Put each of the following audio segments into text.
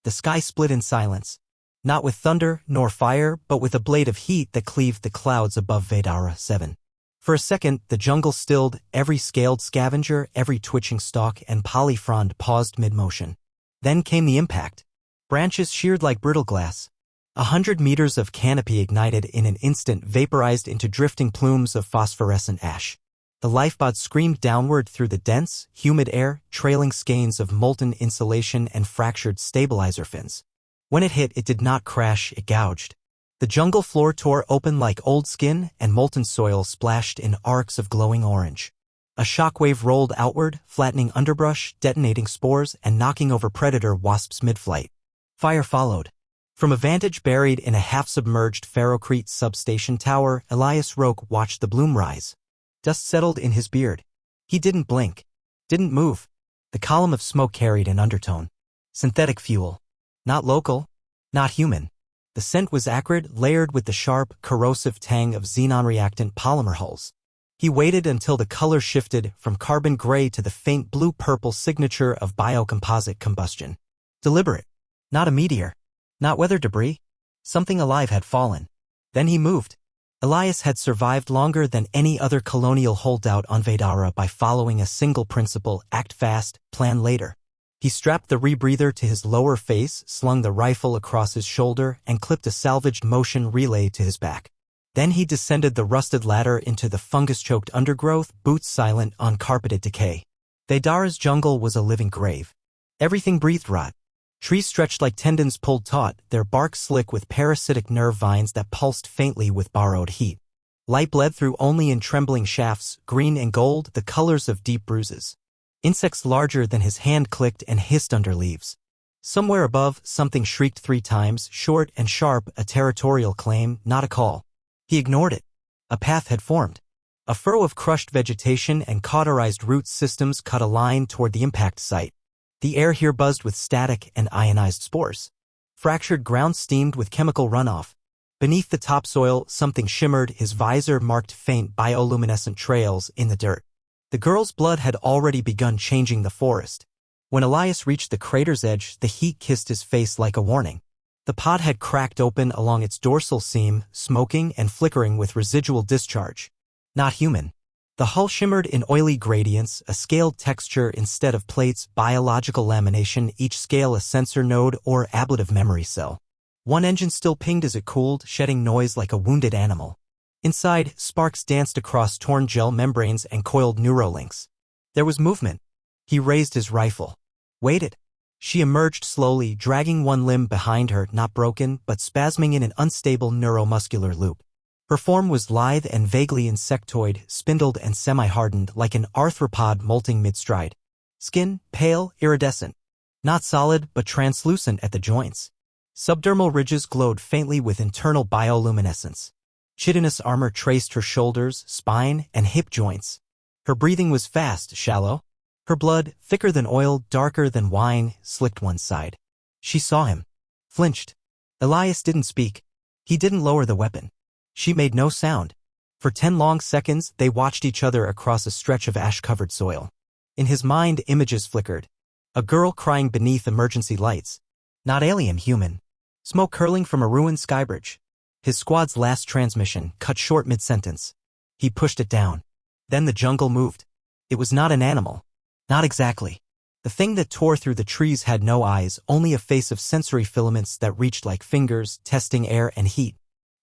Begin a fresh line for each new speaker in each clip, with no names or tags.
The sky split in silence. Not with thunder nor fire, but with a blade of heat that cleaved the clouds above Vedara 7. For a second, the jungle stilled, every scaled scavenger, every twitching stalk and polyfrond paused mid-motion. Then came the impact. Branches sheared like brittle glass. 100 meters of canopy ignited in an instant, vaporized into drifting plumes of phosphorescent ash. The lifeboat screamed downward through the dense, humid air, trailing skeins of molten insulation and fractured stabilizer fins. When it hit, it did not crash, it gouged. The jungle floor tore open like old skin, and molten soil splashed in arcs of glowing orange. A shockwave rolled outward, flattening underbrush, detonating spores, and knocking over predator wasps mid-flight. Fire followed. From a vantage buried in a half-submerged ferrocrete substation tower, Elias Roque watched the bloom rise. Dust settled in his beard. He didn't blink. Didn't move. The column of smoke carried an undertone. Synthetic fuel. Not local. Not human. The scent was acrid, layered with the sharp, corrosive tang of xenon-reactant polymer hulls. He waited until the color shifted from carbon gray to the faint blue-purple signature of biocomposite combustion. Deliberate. Not a meteor. Not weather debris. Something alive had fallen. Then he moved. Elias had survived longer than any other colonial holdout on Vedara by following a single principle: act fast, plan later. He strapped the rebreather to his lower face, slung the rifle across his shoulder, and clipped a salvaged motion relay to his back. Then he descended the rusted ladder into the fungus-choked undergrowth, boots silent on carpeted decay. Vedara's jungle was a living grave. Everything breathed rot. Trees stretched like tendons pulled taut, their bark slick with parasitic nerve vines that pulsed faintly with borrowed heat. Light bled through only in trembling shafts, green and gold, the colors of deep bruises. Insects larger than his hand clicked and hissed under leaves. Somewhere above, something shrieked 3 times, short and sharp, a territorial claim, not a call. He ignored it. A path had formed. A furrow of crushed vegetation and cauterized root systems cut a line toward the impact site. The air here buzzed with static and ionized spores. Fractured ground steamed with chemical runoff. Beneath the topsoil, something shimmered, his visor marked faint bioluminescent trails in the dirt. The girl's blood had already begun changing the forest. When Elias reached the crater's edge, the heat kissed his face like a warning. The pod had cracked open along its dorsal seam, smoking and flickering with residual discharge. Not human. The hull shimmered in oily gradients, a scaled texture instead of plates, biological lamination, each scale a sensor node or ablative memory cell. One engine still pinged as it cooled, shedding noise like a wounded animal. Inside, sparks danced across torn gel membranes and coiled neurolinks. There was movement. He raised his rifle. Waited. She emerged slowly, dragging one limb behind her, not broken, but spasming in an unstable neuromuscular loop. Her form was lithe and vaguely insectoid, spindled and semi-hardened like an arthropod molting mid-stride. Skin, pale, iridescent. Not solid, but translucent at the joints. Subdermal ridges glowed faintly with internal bioluminescence. Chitinous armor traced her shoulders, spine, and hip joints. Her breathing was fast, shallow. Her blood, thicker than oil, darker than wine, slicked one side. She saw him. Flinched. Elias didn't speak. He didn't lower the weapon. She made no sound. For 10 long seconds, they watched each other across a stretch of ash-covered soil. In his mind, images flickered. A girl crying beneath emergency lights. Not alien, human. Smoke curling from a ruined skybridge. His squad's last transmission, cut short mid-sentence. He pushed it down. Then the jungle moved. It was not an animal. Not exactly. The thing that tore through the trees had no eyes, only a face of sensory filaments that reached like fingers, testing air and heat.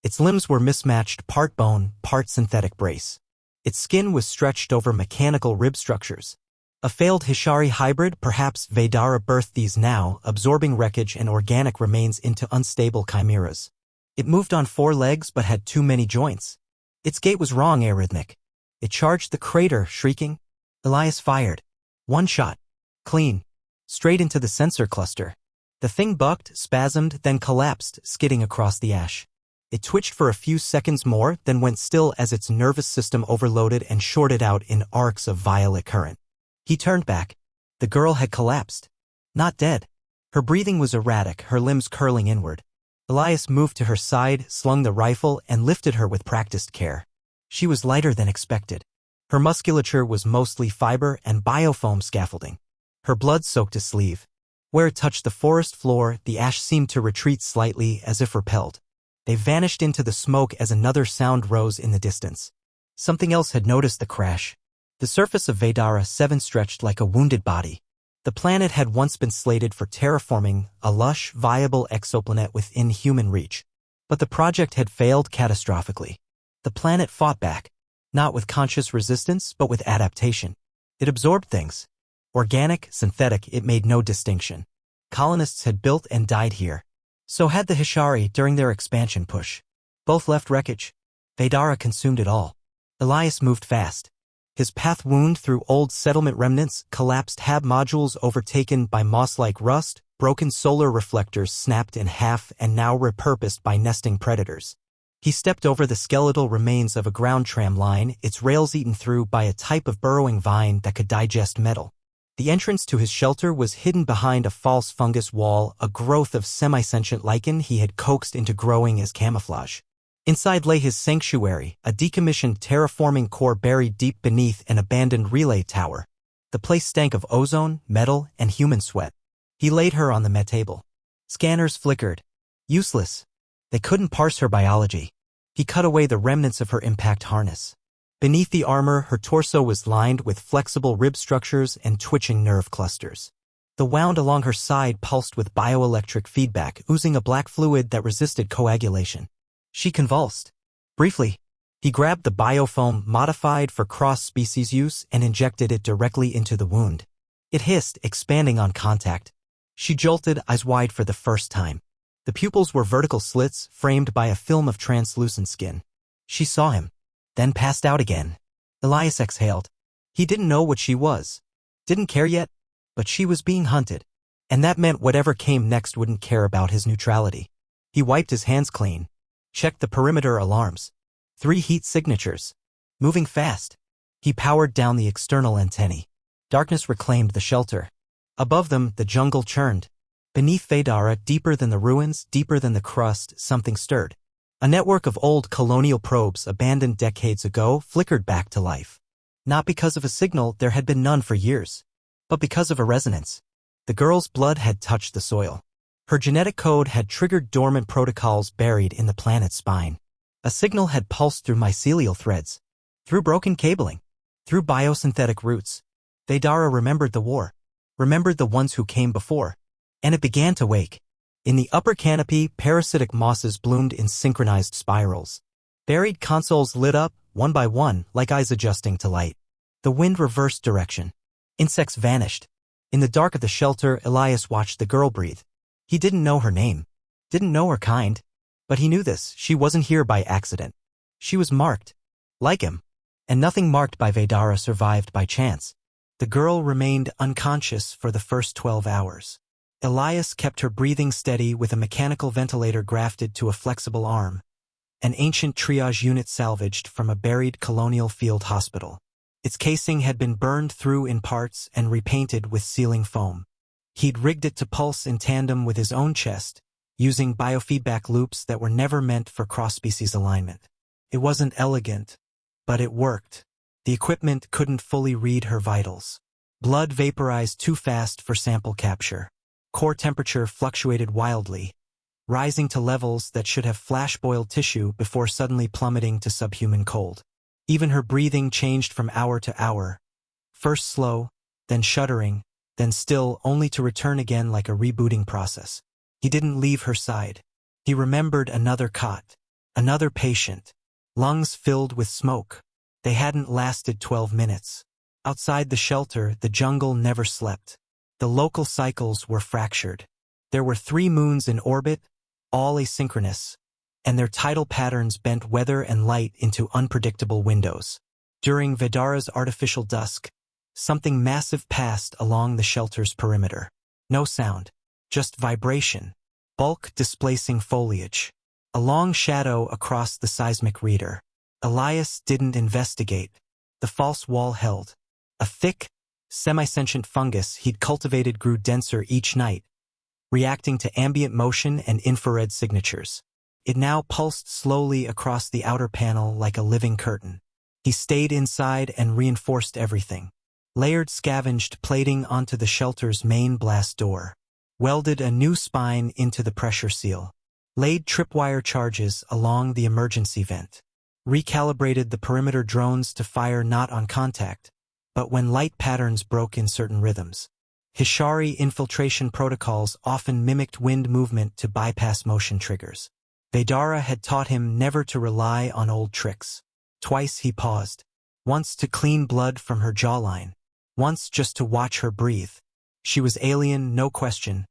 Its limbs were mismatched, part bone, part synthetic brace. Its skin was stretched over mechanical rib structures. A failed Hishari hybrid, perhaps Vedara birthed these now, absorbing wreckage and organic remains into unstable chimeras. It moved on 4 legs but had too many joints. Its gait was wrong, arrhythmic. It charged the crater, shrieking. Elias fired. 1 shot. Clean. Straight into the sensor cluster. The thing bucked, spasmed, then collapsed, skidding across the ash. It twitched for a few seconds more, then went still as its nervous system overloaded and shorted out in arcs of violet current. He turned back. The girl had collapsed. Not dead. Her breathing was erratic, her limbs curling inward. Elias moved to her side, slung the rifle, and lifted her with practiced care. She was lighter than expected. Her musculature was mostly fiber and biofoam scaffolding. Her blood soaked his sleeve. Where it touched the forest floor, the ash seemed to retreat slightly as if repelled. They vanished into the smoke as another sound rose in the distance. Something else had noticed the crash. The surface of Vedara 7 stretched like a wounded body. The planet had once been slated for terraforming, a lush, viable exoplanet within human reach. But the project had failed catastrophically. The planet fought back, not with conscious resistance, but with adaptation. It absorbed things. Organic, synthetic, it made no distinction. Colonists had built and died here. So had the Hishari during their expansion push. Both left wreckage. Vedara consumed it all. Elias moved fast. His path wound through old settlement remnants, collapsed hab modules overtaken by moss-like rust, broken solar reflectors snapped in half and now repurposed by nesting predators. He stepped over the skeletal remains of a ground tram line, its rails eaten through by a type of burrowing vine that could digest metal. The entrance to his shelter was hidden behind a false fungus wall, a growth of semi-sentient lichen he had coaxed into growing as camouflage. Inside lay his sanctuary, a decommissioned terraforming core buried deep beneath an abandoned relay tower. The place stank of ozone, metal, and human sweat. He laid her on the med table. Scanners flickered. Useless. They couldn't parse her biology. He cut away the remnants of her impact harness. Beneath the armor, her torso was lined with flexible rib structures and twitching nerve clusters. The wound along her side pulsed with bioelectric feedback, oozing a black fluid that resisted coagulation. She convulsed. Briefly, he grabbed the biofoam modified for cross-species use and injected it directly into the wound. It hissed, expanding on contact. She jolted, eyes wide for the first time. The pupils were vertical slits, framed by a film of translucent skin. She saw him, then passed out again. Elias exhaled. He didn't know what she was. Didn't care yet, but she was being hunted. And that meant whatever came next wouldn't care about his neutrality. He wiped his hands clean. Checked the perimeter alarms. 3 heat signatures. Moving fast. He powered down the external antennae. Darkness reclaimed the shelter. Above them, the jungle churned. Beneath Vedara, deeper than the ruins, deeper than the crust, something stirred. A network of old colonial probes abandoned decades ago flickered back to life. Not because of a signal, there had been none for years, but because of a resonance. The girl's blood had touched the soil. Her genetic code had triggered dormant protocols buried in the planet's spine. A signal had pulsed through mycelial threads, through broken cabling, through biosynthetic roots. Vedara remembered the war, remembered the ones who came before, and it began to wake. In the upper canopy, parasitic mosses bloomed in synchronized spirals. Buried consoles lit up, one by one, like eyes adjusting to light. The wind reversed direction. Insects vanished. In the dark of the shelter, Elias watched the girl breathe. He didn't know her name, didn't know her kind, but he knew this: she wasn't here by accident. She was marked, like him, and nothing marked by Vedara survived by chance. The girl remained unconscious for the first 12 hours. Elias kept her breathing steady with a mechanical ventilator grafted to a flexible arm, an ancient triage unit salvaged from a buried colonial field hospital. Its casing had been burned through in parts and repainted with sealing foam. He'd rigged it to pulse in tandem with his own chest, using biofeedback loops that were never meant for cross-species alignment. It wasn't elegant, but it worked. The equipment couldn't fully read her vitals. Blood vaporized too fast for sample capture. Core temperature fluctuated wildly, rising to levels that should have flash-boiled tissue before suddenly plummeting to subhuman cold. Even her breathing changed from hour to hour, first slow, then shuddering, then still, only to return again like a rebooting process. He didn't leave her side. He remembered another cot, another patient, lungs filled with smoke. They hadn't lasted 12 minutes. Outside the shelter, the jungle never slept. The local cycles were fractured. There were 3 moons in orbit, all asynchronous, and their tidal patterns bent weather and light into unpredictable windows. During Vedara's artificial dusk, something massive passed along the shelter's perimeter. No sound, just vibration, bulk displacing foliage, a long shadow across the seismic reader. Elias didn't investigate. The false wall held. A thick, semi-sentient fungus he'd cultivated grew denser each night, reacting to ambient motion and infrared signatures. It now pulsed slowly across the outer panel like a living curtain. He stayed inside and reinforced everything. Layered scavenged plating onto the shelter's main blast door. welded a new spine into the pressure seal, laid tripwire charges along the emergency vent, recalibrated the perimeter drones to fire not on contact, but when light patterns broke in certain rhythms. HFY infiltration protocols often mimicked wind movement to bypass motion triggers. Vedara had taught him never to rely on old tricks. Twice he paused, once to clean blood from her jawline, once just to watch her breathe. She was alien, no question.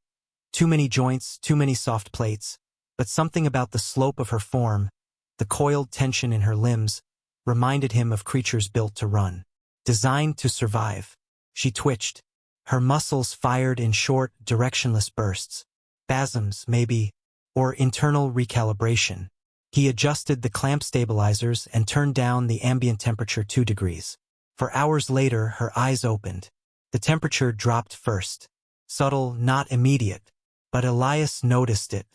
Too many joints, too many soft plates, but something about the slope of her form, the coiled tension in her limbs, reminded him of creatures built to run, designed to survive. She twitched. Her muscles fired in short, directionless bursts. Spasms, maybe, or internal recalibration. He adjusted the clamp stabilizers and turned down the ambient temperature 2 degrees. For hours later, her eyes opened. The temperature dropped first. Subtle, not immediate. But Elias noticed it.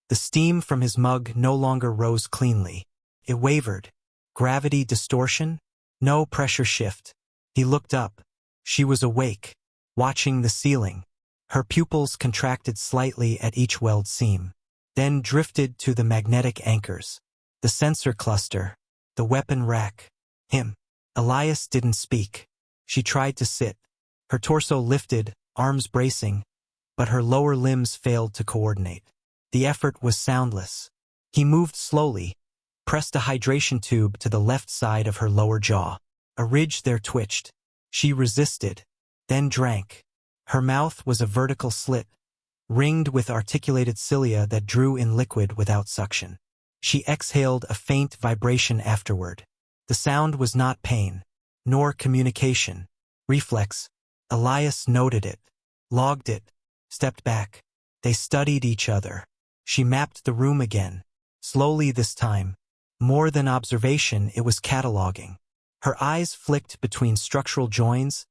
The steam from his mug no longer rose cleanly. It wavered. Gravity distortion? No pressure shift. He looked up. She was awake, watching the ceiling. Her pupils contracted slightly at each weld seam, then drifted to the magnetic anchors, the sensor cluster, the weapon rack. Him. Elias didn't speak. She tried to sit. Her torso lifted, arms bracing, but her lower limbs failed to coordinate. The effort was soundless. He moved slowly, pressed a hydration tube to the left side of her lower jaw. A ridge there twitched. She resisted, then drank. Her mouth was a vertical slit, ringed with articulated cilia that drew in liquid without suction. She exhaled a faint vibration afterward. The sound was not pain, nor communication. Reflex. Elias noted it, logged it, stepped back. They studied each other. She mapped the room again, slowly this time. More than observation, it was cataloging. Her eyes flicked between structural joins,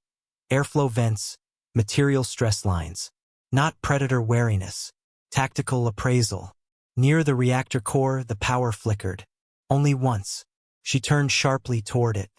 airflow vents, material stress lines. Not predator wariness, tactical appraisal. Near the reactor core, the power flickered. Only once. She turned sharply toward it,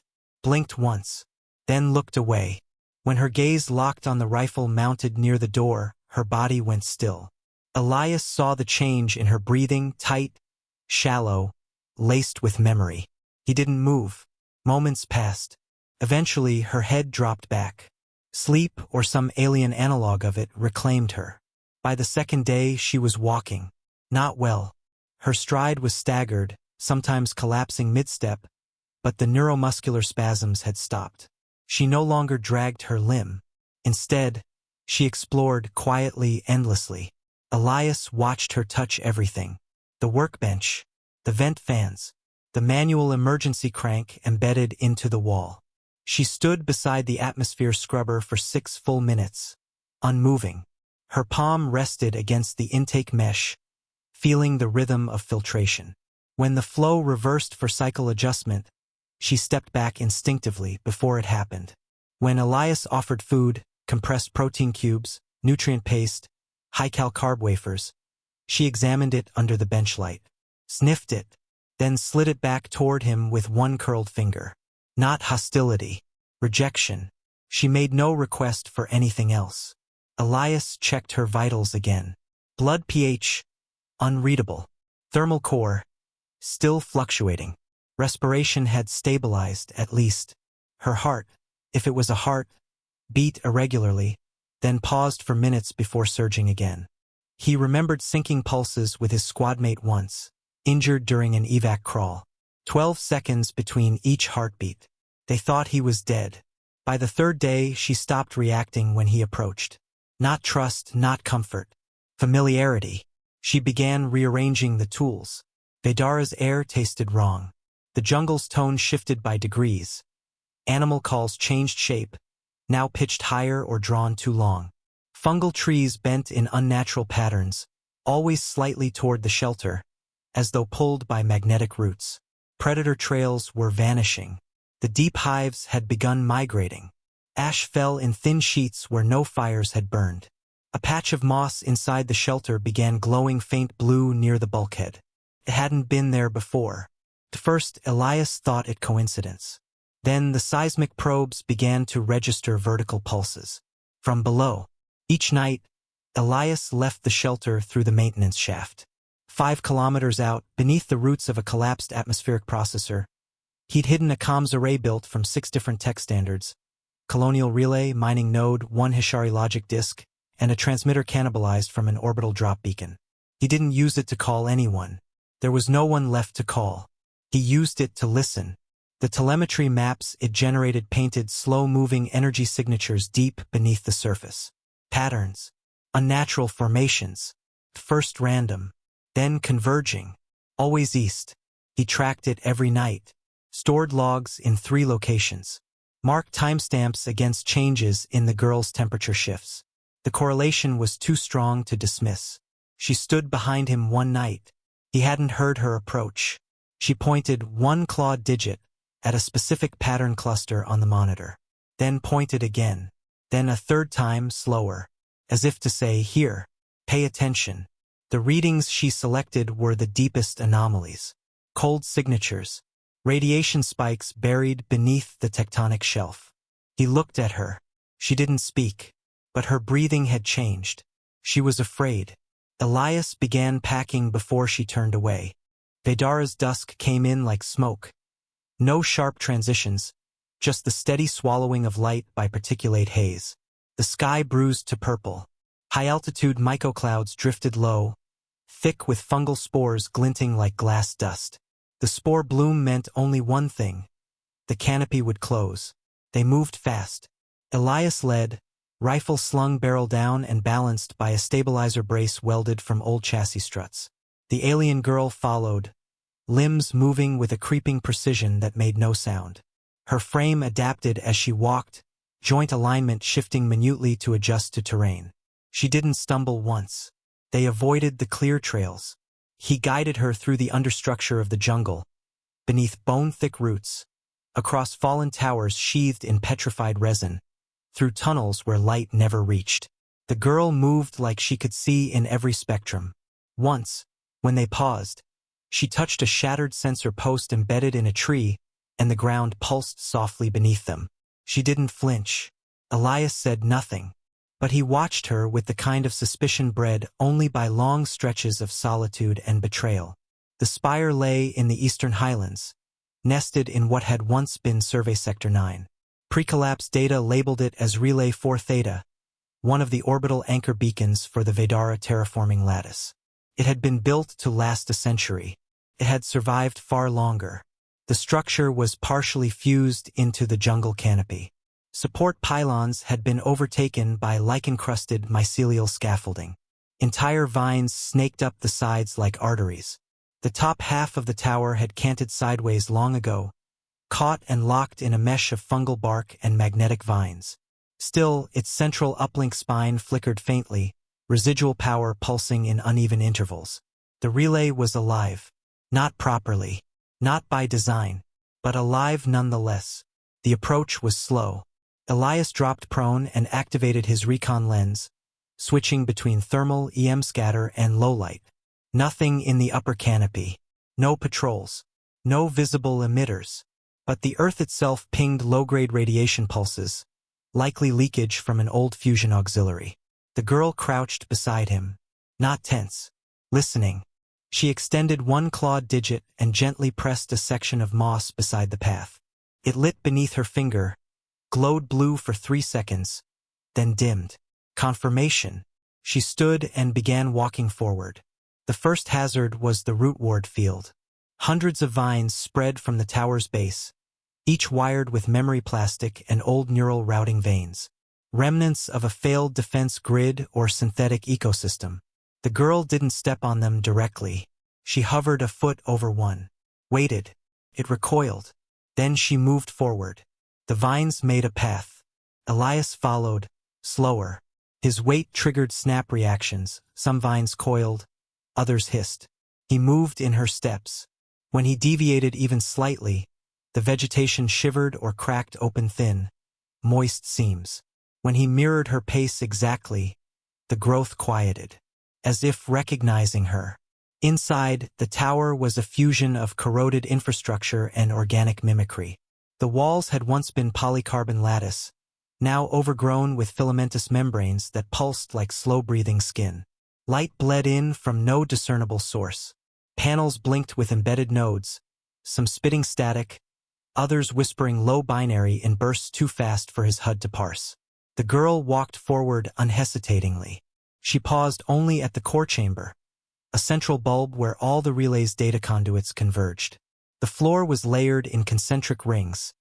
blinked once, then looked away. When her gaze locked on the rifle mounted near the door, her body went still. Elias saw the change in her breathing, tight, shallow, laced with memory. He didn't move. Moments passed. Eventually, her head dropped back. Sleep, or some alien analog of it, reclaimed her. By the second day, she was walking. Not well. Her stride was staggered, sometimes collapsing mid-step, but the neuromuscular spasms had stopped. She no longer dragged her limb. Instead, she explored quietly, endlessly. Elias watched her touch everything. The workbench, the vent fans, the manual emergency crank embedded into the wall. She stood beside the atmosphere scrubber for 6 full minutes, unmoving. Her palm rested against the intake mesh, feeling the rhythm of filtration. When the flow reversed for cycle adjustment, she stepped back instinctively before it happened. When Elias offered food, compressed protein cubes, nutrient paste, high-cal carb wafers, she examined it under the bench light, sniffed it, then slid it back toward him with one curled finger. Not hostility, rejection. She made no request for anything else. Elias checked her vitals again. Blood pH, unreadable. Thermal core, still fluctuating. Respiration had stabilized, at least. Her heart, if it was a heart, beat irregularly, then paused for minutes before surging again. He remembered syncing pulses with his squadmate once, injured during an evac crawl. 12 seconds between each heartbeat. They thought he was dead. By the 3rd day, she stopped reacting when he approached. Not trust, not comfort. Familiarity. She began rearranging the tools. Vedara's air tasted wrong. The jungle's tone shifted by degrees. Animal calls changed shape, now pitched higher or drawn too long. Fungal trees bent in unnatural patterns, always slightly toward the shelter, as though pulled by magnetic roots. Predator trails were vanishing. The deep hives had begun migrating. Ash fell in thin sheets where no fires had burned. A patch of moss inside the shelter began glowing faint blue near the bulkhead. It hadn't been there before. At first, Elias thought it coincidence. Then the seismic probes began to register vertical pulses. From below. Each night, Elias left the shelter through the maintenance shaft. 5 kilometers out, beneath the roots of a collapsed atmospheric processor, he'd hidden a comms array built from 6 different tech standards: colonial relay, mining node, 1 HFY logic disk, and a transmitter cannibalized from an orbital drop beacon. He didn't use it to call anyone. There was no one left to call. He used it to listen. The telemetry maps it generated painted slow-moving energy signatures deep beneath the surface. Patterns. Unnatural formations. First random, then converging. Always east. He tracked it every night. Stored logs in 3 locations. Marked timestamps against changes in the girl's temperature shifts. The correlation was too strong to dismiss. She stood behind him one night. He hadn't heard her approach. She pointed 1 clawed digit at a specific pattern cluster on the monitor. Then pointed again. Then a 3rd time, slower. As if to say, here, pay attention. The readings she selected were the deepest anomalies. Cold signatures. Radiation spikes buried beneath the tectonic shelf. He looked at her. She didn't speak, but her breathing had changed. She was afraid. Elias began packing before she turned away. Vedara's dusk came in like smoke. No sharp transitions, just the steady swallowing of light by particulate haze. The sky bruised to purple. High-altitude mycoclouds drifted low, thick with fungal spores glinting like glass dust. The spore bloom meant only one thing: the canopy would close. They moved fast. Elias led, rifle slung barrel down and balanced by a stabilizer brace welded from old chassis struts. The alien girl followed, limbs moving with a creeping precision that made no sound. Her frame adapted as she walked, joint alignment shifting minutely to adjust to terrain. She didn't stumble once. They avoided the clear trails. He guided her through the understructure of the jungle, beneath bone-thick roots, across fallen towers sheathed in petrified resin, through tunnels where light never reached. The girl moved like she could see in every spectrum. Once, when they paused, she touched a shattered sensor post embedded in a tree, and the ground pulsed softly beneath them. She didn't flinch. Elias said nothing, but he watched her with the kind of suspicion bred only by long stretches of solitude and betrayal. The spire lay in the eastern highlands, nested in what had once been Survey Sector 9. Pre-collapse data labeled it as Relay 4 Theta, one of the orbital anchor beacons for the Vedara terraforming lattice. It had been built to last a century. It had survived far longer. The structure was partially fused into the jungle canopy. Support pylons had been overtaken by lichen-crusted mycelial scaffolding. Entire vines snaked up the sides like arteries. The top half of the tower had canted sideways long ago, caught and locked in a mesh of fungal bark and magnetic vines. Still, its central uplink spine flickered faintly, residual power pulsing in uneven intervals. The relay was alive. Not properly. Not by design, but alive nonetheless. The approach was slow. Elias dropped prone and activated his recon lens, switching between thermal, EM scatter, and low light. Nothing in the upper canopy. No patrols. No visible emitters. But the Earth itself pinged low-grade radiation pulses, likely leakage from an old fusion auxiliary. The girl crouched beside him, not tense, listening. She extended 1 clawed digit and gently pressed a section of moss beside the path. It lit beneath her finger, glowed blue for 3 seconds, then dimmed. Confirmation. She stood and began walking forward. The first hazard was the root ward field. Hundreds of vines spread from the tower's base, each wired with memory plastic and old neural routing veins. Remnants of a failed defense grid or synthetic ecosystem. The girl didn't step on them directly. She hovered a foot over one. Waited. It recoiled. Then she moved forward. The vines made a path. Elias followed, slower. His weight triggered snap reactions. Some vines coiled, others hissed. He moved in her steps. When he deviated even slightly, the vegetation shivered or cracked open thin, moist seams. When he mirrored her pace exactly, the growth quieted, as if recognizing her. Inside, the tower was a fusion of corroded infrastructure and organic mimicry. The walls had once been polycarbon lattice, now overgrown with filamentous membranes that pulsed like slow-breathing skin. Light bled in from no discernible source. Panels blinked with embedded nodes, some spitting static, others whispering low binary in bursts too fast for his HUD to parse. The girl walked forward unhesitatingly. She paused only at the core chamber, a central bulb where all the relay's data conduits converged. The floor was layered in concentric rings,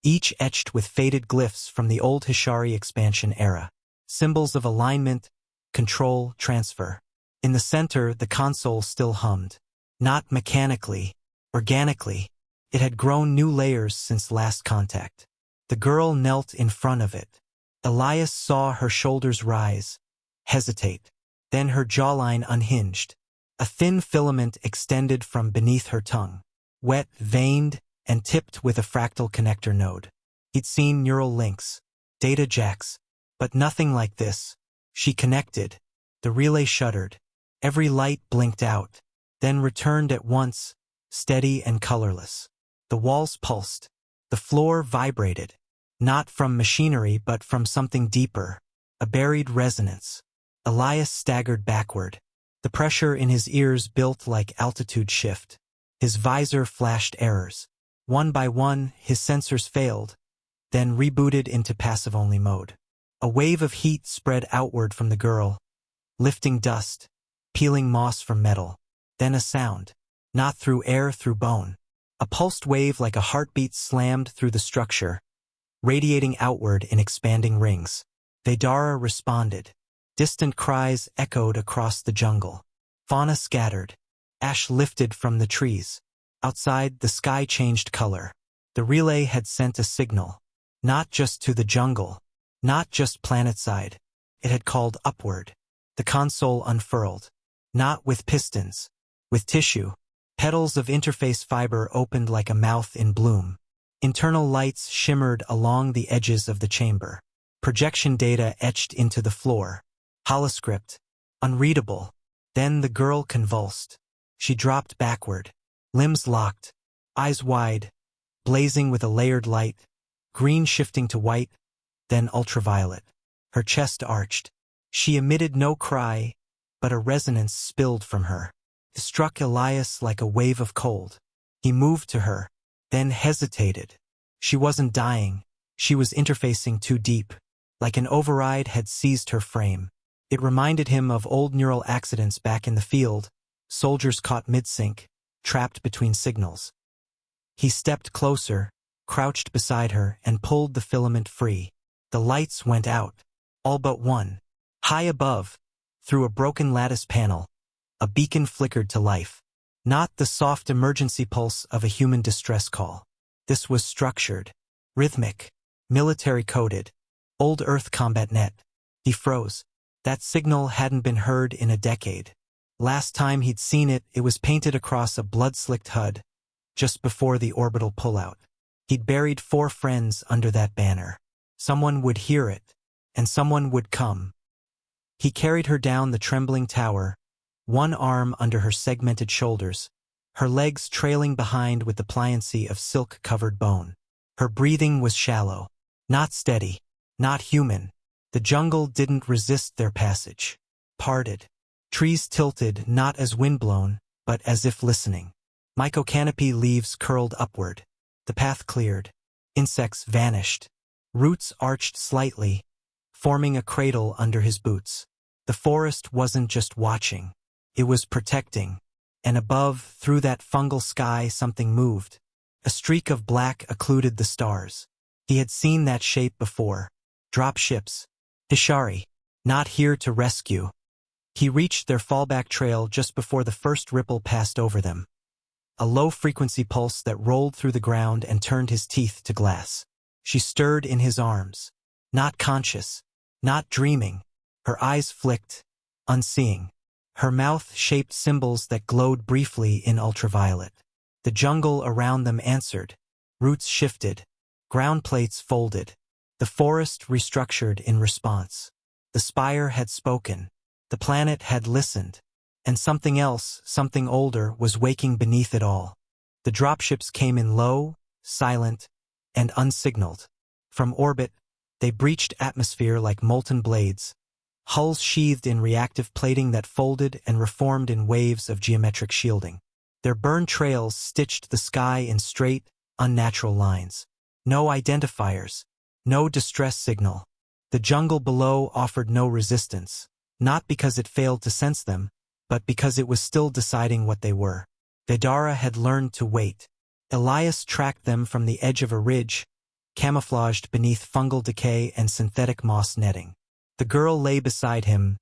each etched with faded glyphs from the old Hishari expansion era, symbols of alignment, control, transfer. In the center, the console still hummed. Not mechanically, organically. It had grown new layers since last contact. The girl knelt in front of it. Elias saw her shoulders rise, hesitate. Then her jawline unhinged. A thin filament extended from beneath her tongue, wet, veined, and tipped with a fractal connector node. He'd seen neural links, data jacks, but nothing like this. She connected. The relay shuddered. Every light blinked out, then returned at once, steady and colorless. The walls pulsed. The floor vibrated. Not from machinery but from something deeper, a buried resonance. Elias staggered backward. The pressure in his ears built like altitude shift. His visor flashed errors. One by one, his sensors failed, then rebooted into passive-only mode. A wave of heat spread outward from the girl, lifting dust, peeling moss from metal. Then a sound. Not through air, through bone. A pulsed wave like a heartbeat slammed through the structure, radiating outward in expanding rings. Vedara responded. Distant cries echoed across the jungle. Fauna scattered. Ash lifted from the trees. Outside, the sky changed color. The relay had sent a signal. Not just to the jungle. Not just planetside. It had called upward. The console unfurled. Not with pistons. With tissue. Petals of interface fiber opened like a mouth in bloom. Internal lights shimmered along the edges of the chamber. Projection data etched into the floor. Holoscript. Unreadable. Then the girl convulsed. She dropped backward. Limbs locked. Eyes wide. Blazing with a layered light. Green shifting to white. Then ultraviolet. Her chest arched. She emitted no cry, but a resonance spilled from her. It struck Elias like a wave of cold. He moved to her, then hesitated. She wasn't dying. She was interfacing too deep. Like an override had seized her frame. It reminded him of old neural accidents back in the field, soldiers caught mid-sync, trapped between signals. He stepped closer, crouched beside her, and pulled the filament free. The lights went out. All but one. High above, through a broken lattice panel, a beacon flickered to life. Not the soft emergency pulse of a human distress call. This was structured, rhythmic, military-coded, old Earth combat net. He froze. That signal hadn't been heard in a decade. Last time he'd seen it, it was painted across a blood-slicked HUD, just before the orbital pullout. He'd buried 4 friends under that banner. Someone would hear it, and someone would come. He carried her down the trembling tower, one arm under her segmented shoulders, her legs trailing behind with the pliancy of silk-covered bone. Her breathing was shallow, not steady, not human. The jungle didn't resist their passage. Parted. Trees tilted not as windblown, but as if listening. Mycocanopy leaves curled upward. The path cleared. Insects vanished. Roots arched slightly, forming a cradle under his boots. The forest wasn't just watching. It was protecting. And above, through that fungal sky, something moved. A streak of black occluded the stars. He had seen that shape before. Drop ships. Hishari. Not here to rescue. He reached their fallback trail just before the first ripple passed over them. A low-frequency pulse that rolled through the ground and turned his teeth to glass. She stirred in his arms. Not conscious. Not dreaming. Her eyes flicked, unseeing. Her mouth shaped symbols that glowed briefly in ultraviolet. The jungle around them answered. Roots shifted. Ground plates folded. The forest restructured in response. The spire had spoken. The planet had listened. And something else, something older, was waking beneath it all. The dropships came in low, silent, and unsignaled. From orbit, They breached atmosphere like molten blades, hulls sheathed in reactive plating that folded and reformed in waves of geometric shielding. Their burn trails stitched the sky in straight, unnatural lines. No identifiers, no distress signal. The jungle below offered no resistance, not because it failed to sense them, but because it was still deciding what they were. Vedara had learned to wait. Elias tracked them from the edge of a ridge, camouflaged beneath fungal decay and synthetic moss netting. The girl lay beside him,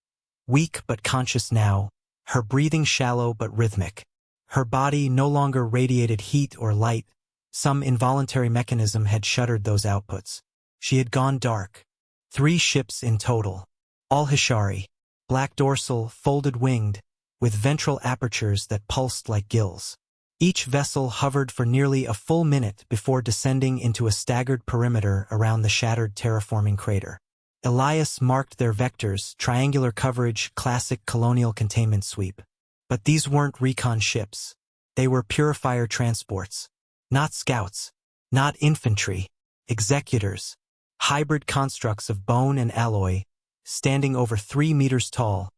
weak but conscious now, her breathing shallow but rhythmic. Her body no longer radiated heat or light. Some involuntary mechanism had shuttered those outputs. She had gone dark. 3 ships in total. All Hishari, black dorsal, folded winged, with ventral apertures that pulsed like gills. Each vessel hovered for nearly a full minute before descending into a staggered perimeter around the shattered terraforming crater. Elias marked their vectors, triangular coverage, classic colonial containment sweep. But these weren't recon ships. They were purifier transports. Not scouts. Not infantry. Executors. Hybrid constructs of bone and alloy, standing over 3 meters tall,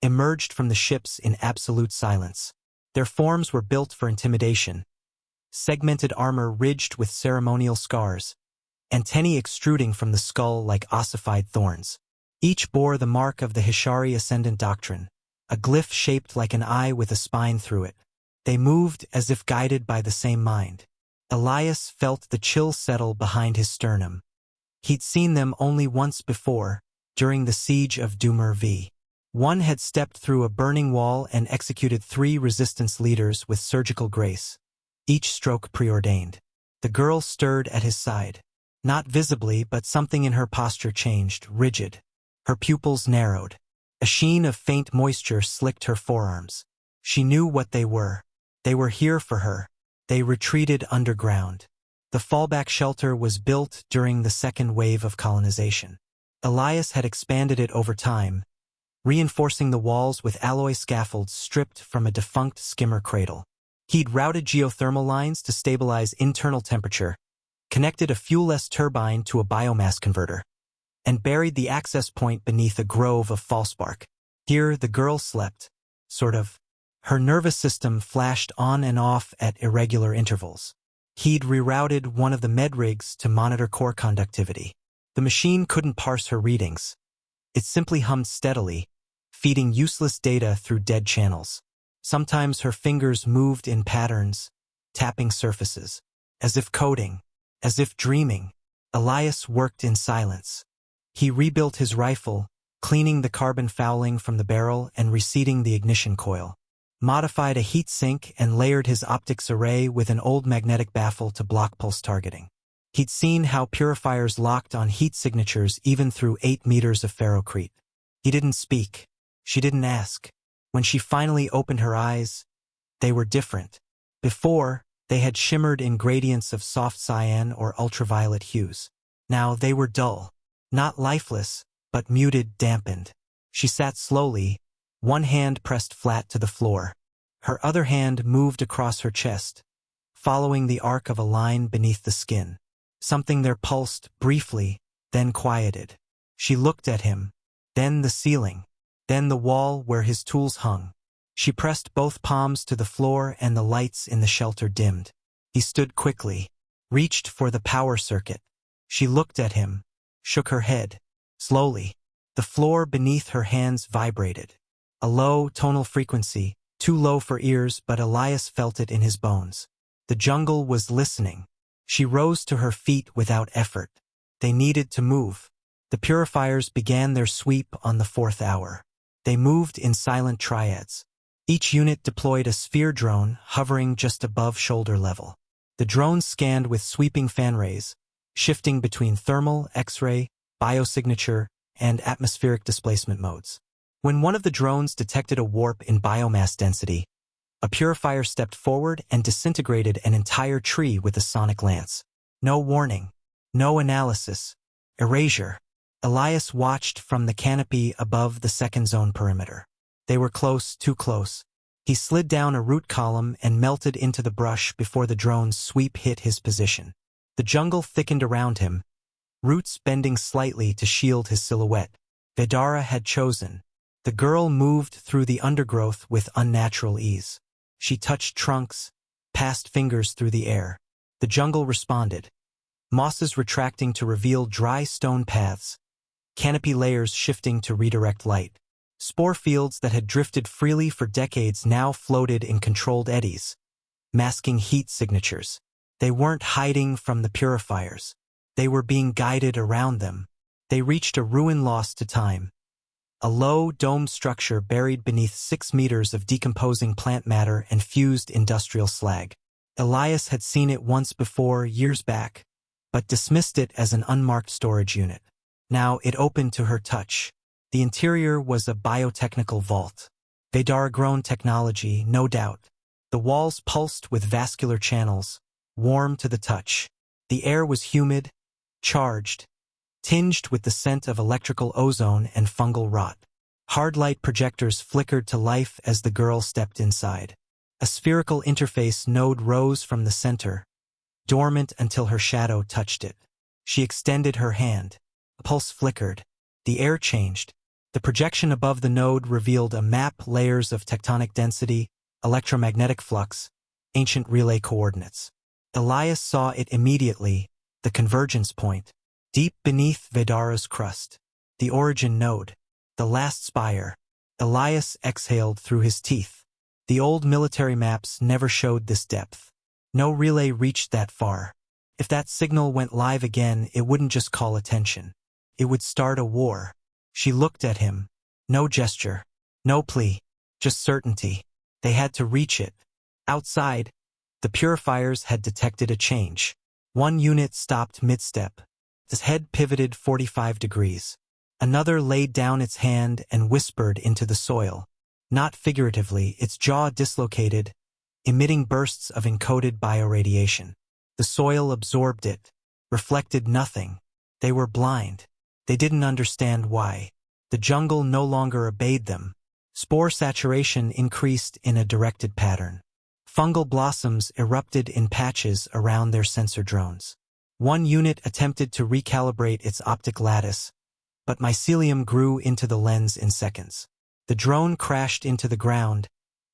emerged from the ships in absolute silence. Their forms were built for intimidation. Segmented armor ridged with ceremonial scars, antennae extruding from the skull like ossified thorns. Each bore the mark of the Hishari Ascendant Doctrine, a glyph shaped like an eye with a spine through it. They moved as if guided by the same mind. Elias felt the chill settle behind his sternum. He'd seen them only once before, during the siege of Dumer V. One had stepped through a burning wall and executed 3 resistance leaders with surgical grace, each stroke preordained. The girl stirred at his side. Not visibly, but something in her posture changed, rigid. Her pupils narrowed. A sheen of faint moisture slicked her forearms. She knew what they were. They were here for her. They retreated underground. The fallback shelter was built during the second wave of colonization. Elias had expanded it over time, reinforcing the walls with alloy scaffolds stripped from a defunct skimmer cradle. He'd routed geothermal lines to stabilize internal temperature, connected a fuel-less turbine to a biomass converter, and buried the access point beneath a grove of falsebark. Here the girl slept, sort of. Her nervous system flashed on and off at irregular intervals. He'd rerouted one of the med rigs to monitor core conductivity. The machine couldn't parse her readings. It simply hummed steadily, feeding useless data through dead channels. Sometimes her fingers moved in patterns, tapping surfaces, as if coding, as if dreaming. Elias worked in silence. He rebuilt his rifle, cleaning the carbon fouling from the barrel and reseating the ignition coil, modified a heat sink and layered his optics array with an old magnetic baffle to block pulse targeting. He'd seen how purifiers locked on heat signatures even through 8 meters of ferrocrete. He didn't speak. She didn't ask. When she finally opened her eyes, they were different. Before, they had shimmered in gradients of soft cyan or ultraviolet hues. Now they were dull. Not lifeless, but muted, dampened. She sat slowly, one hand pressed flat to the floor. Her other hand moved across her chest, following the arc of a line beneath the skin. Something there pulsed briefly, then quieted. She looked at him, then the ceiling, then the wall where his tools hung. She pressed both palms to the floor and the lights in the shelter dimmed. He stood quickly, reached for the power circuit. She looked at him, shook her head. Slowly, the floor beneath her hands vibrated. A low, tonal frequency, too low for ears, but Elias felt it in his bones. The jungle was listening. She rose to her feet without effort. They needed to move. The purifiers began their sweep on the 4th hour. They moved in silent triads. Each unit deployed a sphere drone hovering just above shoulder level. The drones scanned with sweeping fan rays, shifting between thermal, X-ray, biosignature, and atmospheric displacement modes. When one of the drones detected a warp in biomass density, a purifier stepped forward and disintegrated an entire tree with a sonic lance. No warning, no analysis, erasure. Elias watched from the canopy above the second zone perimeter. They were close, too close. He slid down a root column and melted into the brush before the drone's sweep hit his position. The jungle thickened around him, roots bending slightly to shield his silhouette. Vedara had chosen. The girl moved through the undergrowth with unnatural ease. She touched trunks, passed fingers through the air. The jungle responded. Mosses retracting to reveal dry stone paths, canopy layers shifting to redirect light. Spore fields that had drifted freely for decades now floated in controlled eddies, masking heat signatures. They weren't hiding from the purifiers. They were being guided around them. They reached a ruin lost to time. A low, domed structure buried beneath 6 meters of decomposing plant matter and fused industrial slag. Elias had seen it once before, years back, but dismissed it as an unmarked storage unit. Now it opened to her touch. The interior was a biotechnical vault. Vedara-grown technology, no doubt. The walls pulsed with vascular channels, warm to the touch. The air was humid, charged, tinged with the scent of electrical ozone and fungal rot. Hard light projectors flickered to life as the girl stepped inside. A spherical interface node rose from the center, dormant until her shadow touched it. She extended her hand. A pulse flickered. The air changed. The projection above the node revealed a map, layers of tectonic density, electromagnetic flux, ancient relay coordinates. Elias saw it immediately, the convergence point. Deep beneath Vedara's crust. The origin node. The last spire. Elias exhaled through his teeth. The old military maps never showed this depth. No relay reached that far. If that signal went live again, it wouldn't just call attention. It would start a war. She looked at him. No gesture. No plea. Just certainty. They had to reach it. Outside, the purifiers had detected a change. One unit stopped mid-step. Its head pivoted 45 degrees. Another laid down its hand and whispered into the soil. Not figuratively, its jaw dislocated, emitting bursts of encoded bioradiation. The soil absorbed it, reflected nothing. They were blind. They didn't understand why. The jungle no longer obeyed them. Spore saturation increased in a directed pattern. Fungal blossoms erupted in patches around their sensor drones. One unit attempted to recalibrate its optic lattice, but mycelium grew into the lens in seconds. The drone crashed into the ground,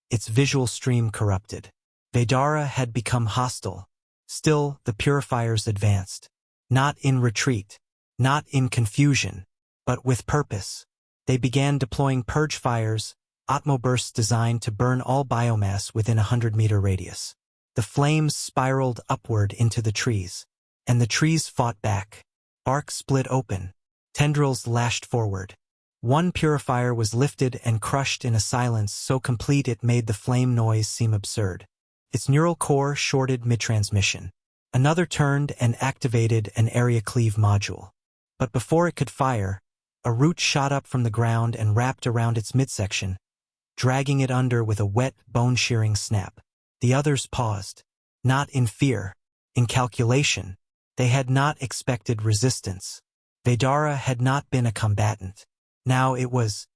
its visual stream corrupted. Vedara had become hostile. Still, the purifiers advanced. Not in retreat, not in confusion, but with purpose. They began deploying purge fires, atmobursts designed to burn all biomass within a 100-meter radius. The flames spiraled upward into the trees, and the trees fought back. Bark split open. Tendrils lashed forward. One purifier was lifted and crushed in a silence so complete it made the flame noise seem absurd. Its neural core shorted mid-transmission. Another turned and activated an area cleave module. But before it could fire, a root shot up from the ground and wrapped around its midsection, dragging it under with a wet, bone-shearing snap. The others paused. Not in fear, in calculation. They had not expected resistance. Vedara had not been a combatant. Now it was.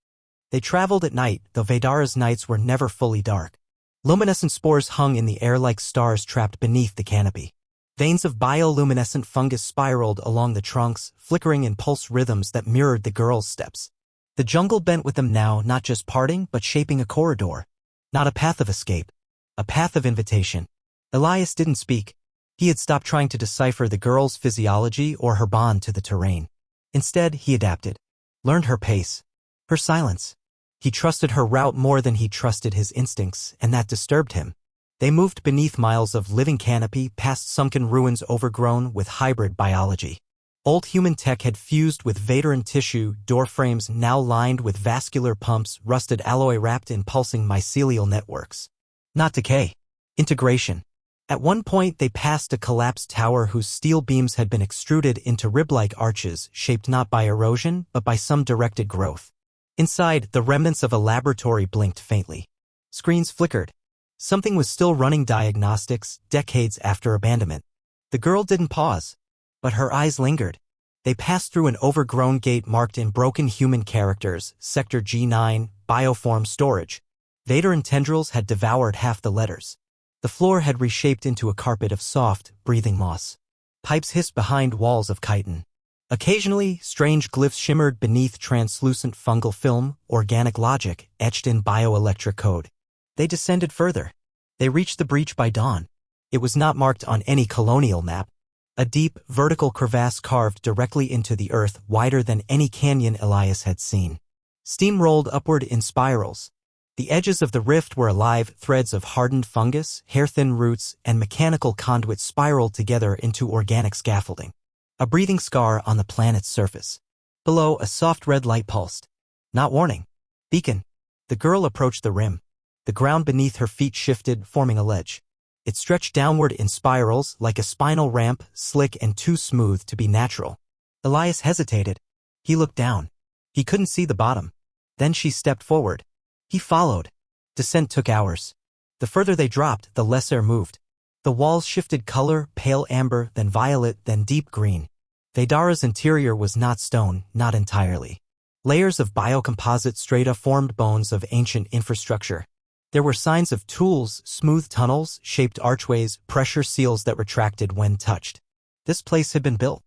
They traveled at night, though Vedara's nights were never fully dark. Luminescent spores hung in the air like stars trapped beneath the canopy. Veins of bioluminescent fungus spiraled along the trunks, flickering in pulse rhythms that mirrored the girl's steps. The jungle bent with them now, not just parting, but shaping a corridor. Not a path of escape. A path of invitation. Elias didn't speak. He had stopped trying to decipher the girl's physiology or her bond to the terrain. Instead, he adapted. Learned her pace. Her silence. He trusted her route more than he trusted his instincts, and that disturbed him. They moved beneath miles of living canopy, past sunken ruins overgrown with hybrid biology. Old human tech had fused with Veteran tissue, door frames now lined with vascular pumps, rusted alloy wrapped in pulsing mycelial networks. Not decay. Integration. At one point they passed a collapsed tower whose steel beams had been extruded into rib-like arches shaped not by erosion but by some directed growth. Inside, the remnants of a laboratory blinked faintly. Screens flickered. Something was still running diagnostics decades after abandonment. The girl didn't pause, but her eyes lingered. They passed through an overgrown gate marked in broken human characters, Sector G9, Bioform Storage. Veteran tendrils had devoured half the letters. The floor had reshaped into a carpet of soft, breathing moss. Pipes hissed behind walls of chitin. Occasionally, strange glyphs shimmered beneath translucent fungal film, organic logic, etched in bioelectric code. They descended further. They reached the breach by dawn. It was not marked on any colonial map. A deep, vertical crevasse carved directly into the earth, wider than any canyon Elias had seen. Steam rolled upward in spirals. The edges of the rift were alive, threads of hardened fungus, hair-thin roots, and mechanical conduits spiraled together into organic scaffolding. A breathing scar on the planet's surface. Below, a soft red light pulsed. Not warning. Beacon. The girl approached the rim. The ground beneath her feet shifted, forming a ledge. It stretched downward in spirals, like a spinal ramp, slick and too smooth to be natural. Elias hesitated. He looked down. He couldn't see the bottom. Then she stepped forward. He followed. Descent took hours. The further they dropped, the less air moved. The walls shifted color, pale amber, then violet, then deep green. Vedara's interior was not stone, not entirely. Layers of biocomposite strata formed bones of ancient infrastructure. There were signs of tools, smooth tunnels, shaped archways, pressure seals that retracted when touched. This place had been built.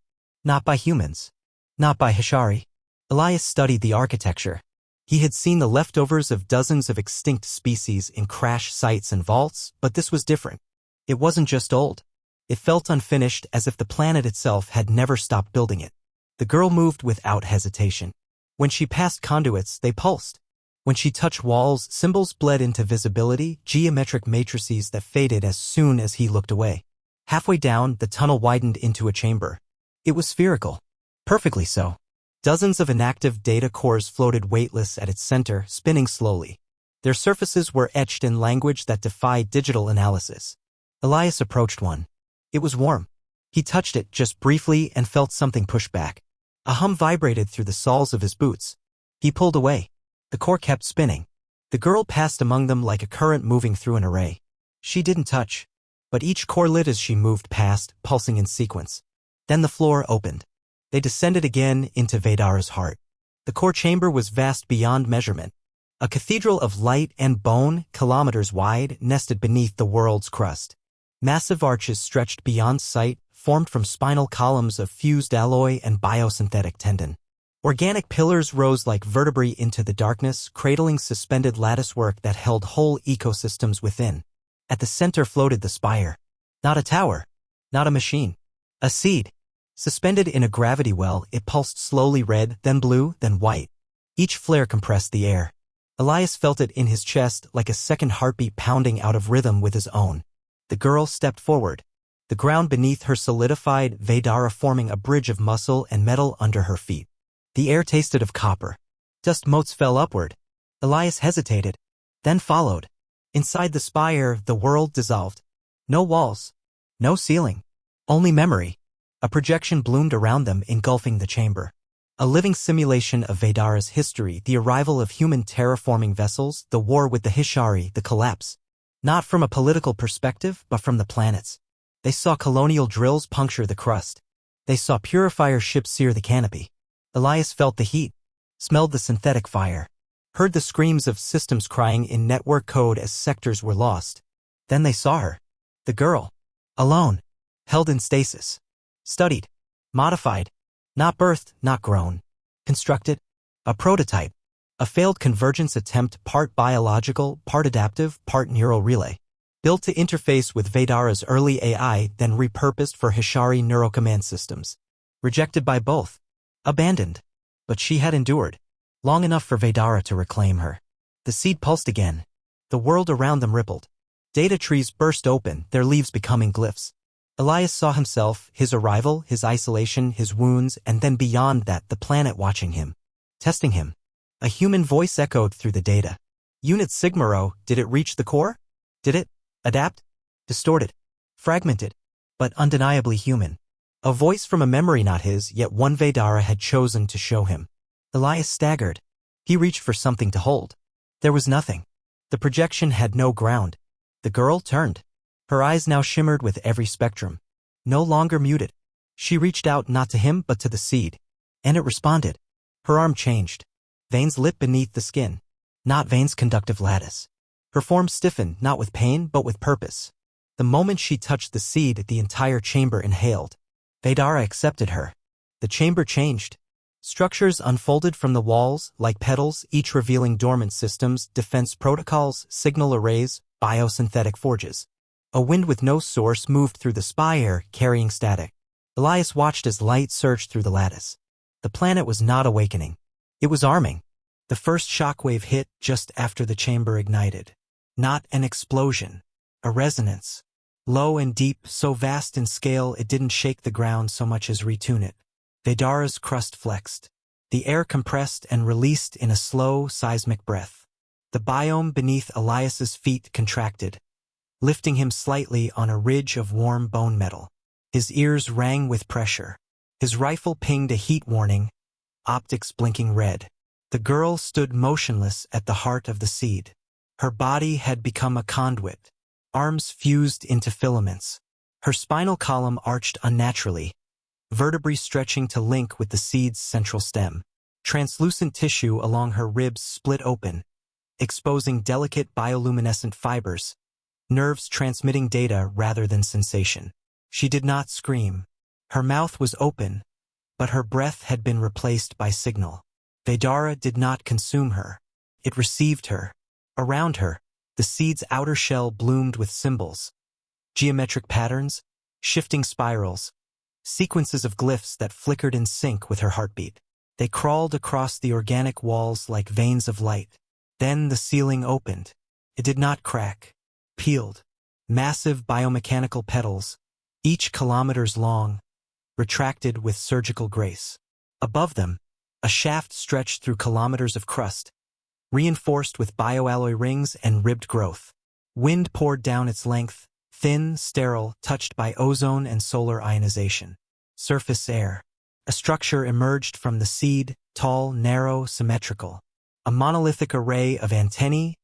Not by humans. Not by HFY. Elias studied the architecture. He had seen the leftovers of dozens of extinct species in crash sites and vaults, but this was different. It wasn't just old. It felt unfinished, as if the planet itself had never stopped building it. The girl moved without hesitation. When she passed conduits, they pulsed. When she touched walls, symbols bled into visibility, geometric matrices that faded as soon as he looked away. Halfway down, the tunnel widened into a chamber. It was spherical. Perfectly so. Dozens of inactive data cores floated weightless at its center, spinning slowly. Their surfaces were etched in language that defied digital analysis. Elias approached one. It was warm. He touched it just briefly and felt something push back. A hum vibrated through the soles of his boots. He pulled away. The core kept spinning. The girl passed among them like a current moving through an array. She didn't touch, but each core lit as she moved past, pulsing in sequence. Then the floor opened. They descended again into Vedara's heart. The core chamber was vast beyond measurement. A cathedral of light and bone, kilometers wide, nested beneath the world's crust. Massive arches stretched beyond sight, formed from spinal columns of fused alloy and biosynthetic tendon. Organic pillars rose like vertebrae into the darkness, cradling suspended latticework that held whole ecosystems within. At the center floated the spire. Not a tower. Not a machine. A seed. Suspended in a gravity well, it pulsed slowly red, then blue, then white. Each flare compressed the air. Elias felt it in his chest like a second heartbeat pounding out of rhythm with his own. The girl stepped forward. The ground beneath her solidified, Vedara forming a bridge of muscle and metal under her feet. The air tasted of copper. Dust motes fell upward. Elias hesitated, then followed. Inside the spire, the world dissolved. No walls. No ceiling. Only memory. A projection bloomed around them, engulfing the chamber. A living simulation of Vedara's history, the arrival of human terraforming vessels, the war with the HFY, the collapse. Not from a political perspective, but from the planet's. They saw colonial drills puncture the crust. They saw purifier ships sear the canopy. Elias felt the heat, smelled the synthetic fire, heard the screams of systems crying in network code as sectors were lost. Then they saw her. The girl. Alone. Held in stasis. Studied. Modified. Not birthed, not grown. Constructed. A prototype. A failed convergence attempt, part biological, part adaptive, part neural relay. Built to interface with Vedara's early AI, then repurposed for HFY neurocommand systems. Rejected by both. Abandoned. But she had endured. Long enough for Vedara to reclaim her. The seed pulsed again. The world around them rippled. Data trees burst open, their leaves becoming glyphs. Elias saw himself, his arrival, his isolation, his wounds, and then beyond that, the planet watching him. Testing him. A human voice echoed through the data. Unit Sigma-Rho, did it reach the core? Did it adapt? Distorted. Fragmented. But undeniably human. A voice from a memory not his, yet one Vedara had chosen to show him. Elias staggered. He reached for something to hold. There was nothing. The projection had no ground. The girl turned. Her eyes now shimmered with every spectrum. No longer muted. She reached out not to him but to the seed. And it responded. Her arm changed. Veins lit beneath the skin. Not veins, conductive lattice. Her form stiffened, not with pain but with purpose. The moment she touched the seed, the entire chamber inhaled. Vedara accepted her. The chamber changed. Structures unfolded from the walls, like petals, each revealing dormant systems, defense protocols, signal arrays, biosynthetic forges. A wind with no source moved through the spire, carrying static. Elias watched as light surged through the lattice. The planet was not awakening. It was arming. The first shockwave hit just after the chamber ignited. Not an explosion. A resonance. Low and deep, so vast in scale it didn't shake the ground so much as retune it. Vedara's crust flexed. The air compressed and released in a slow, seismic breath. The biome beneath Elias's feet contracted, lifting him slightly on a ridge of warm bone metal. His ears rang with pressure. His rifle pinged a heat warning, optics blinking red. The girl stood motionless at the heart of the seed. Her body had become a conduit, arms fused into filaments. Her spinal column arched unnaturally, vertebrae stretching to link with the seed's central stem. Translucent tissue along her ribs split open, exposing delicate bioluminescent fibers, nerves transmitting data rather than sensation. She did not scream. Her mouth was open, but her breath had been replaced by signal. Vedara did not consume her. It received her. Around her, the seed's outer shell bloomed with symbols, geometric patterns, shifting spirals, sequences of glyphs that flickered in sync with her heartbeat. They crawled across the organic walls like veins of light. Then the ceiling opened. It did not crack. Peeled. Massive biomechanical petals, each kilometers long, retracted with surgical grace. Above them, a shaft stretched through kilometers of crust, reinforced with bioalloy rings and ribbed growth. Wind poured down its length, thin, sterile, touched by ozone and solar ionization. Surface air. A structure emerged from the seed, tall, narrow, symmetrical. A monolithic array of antennae,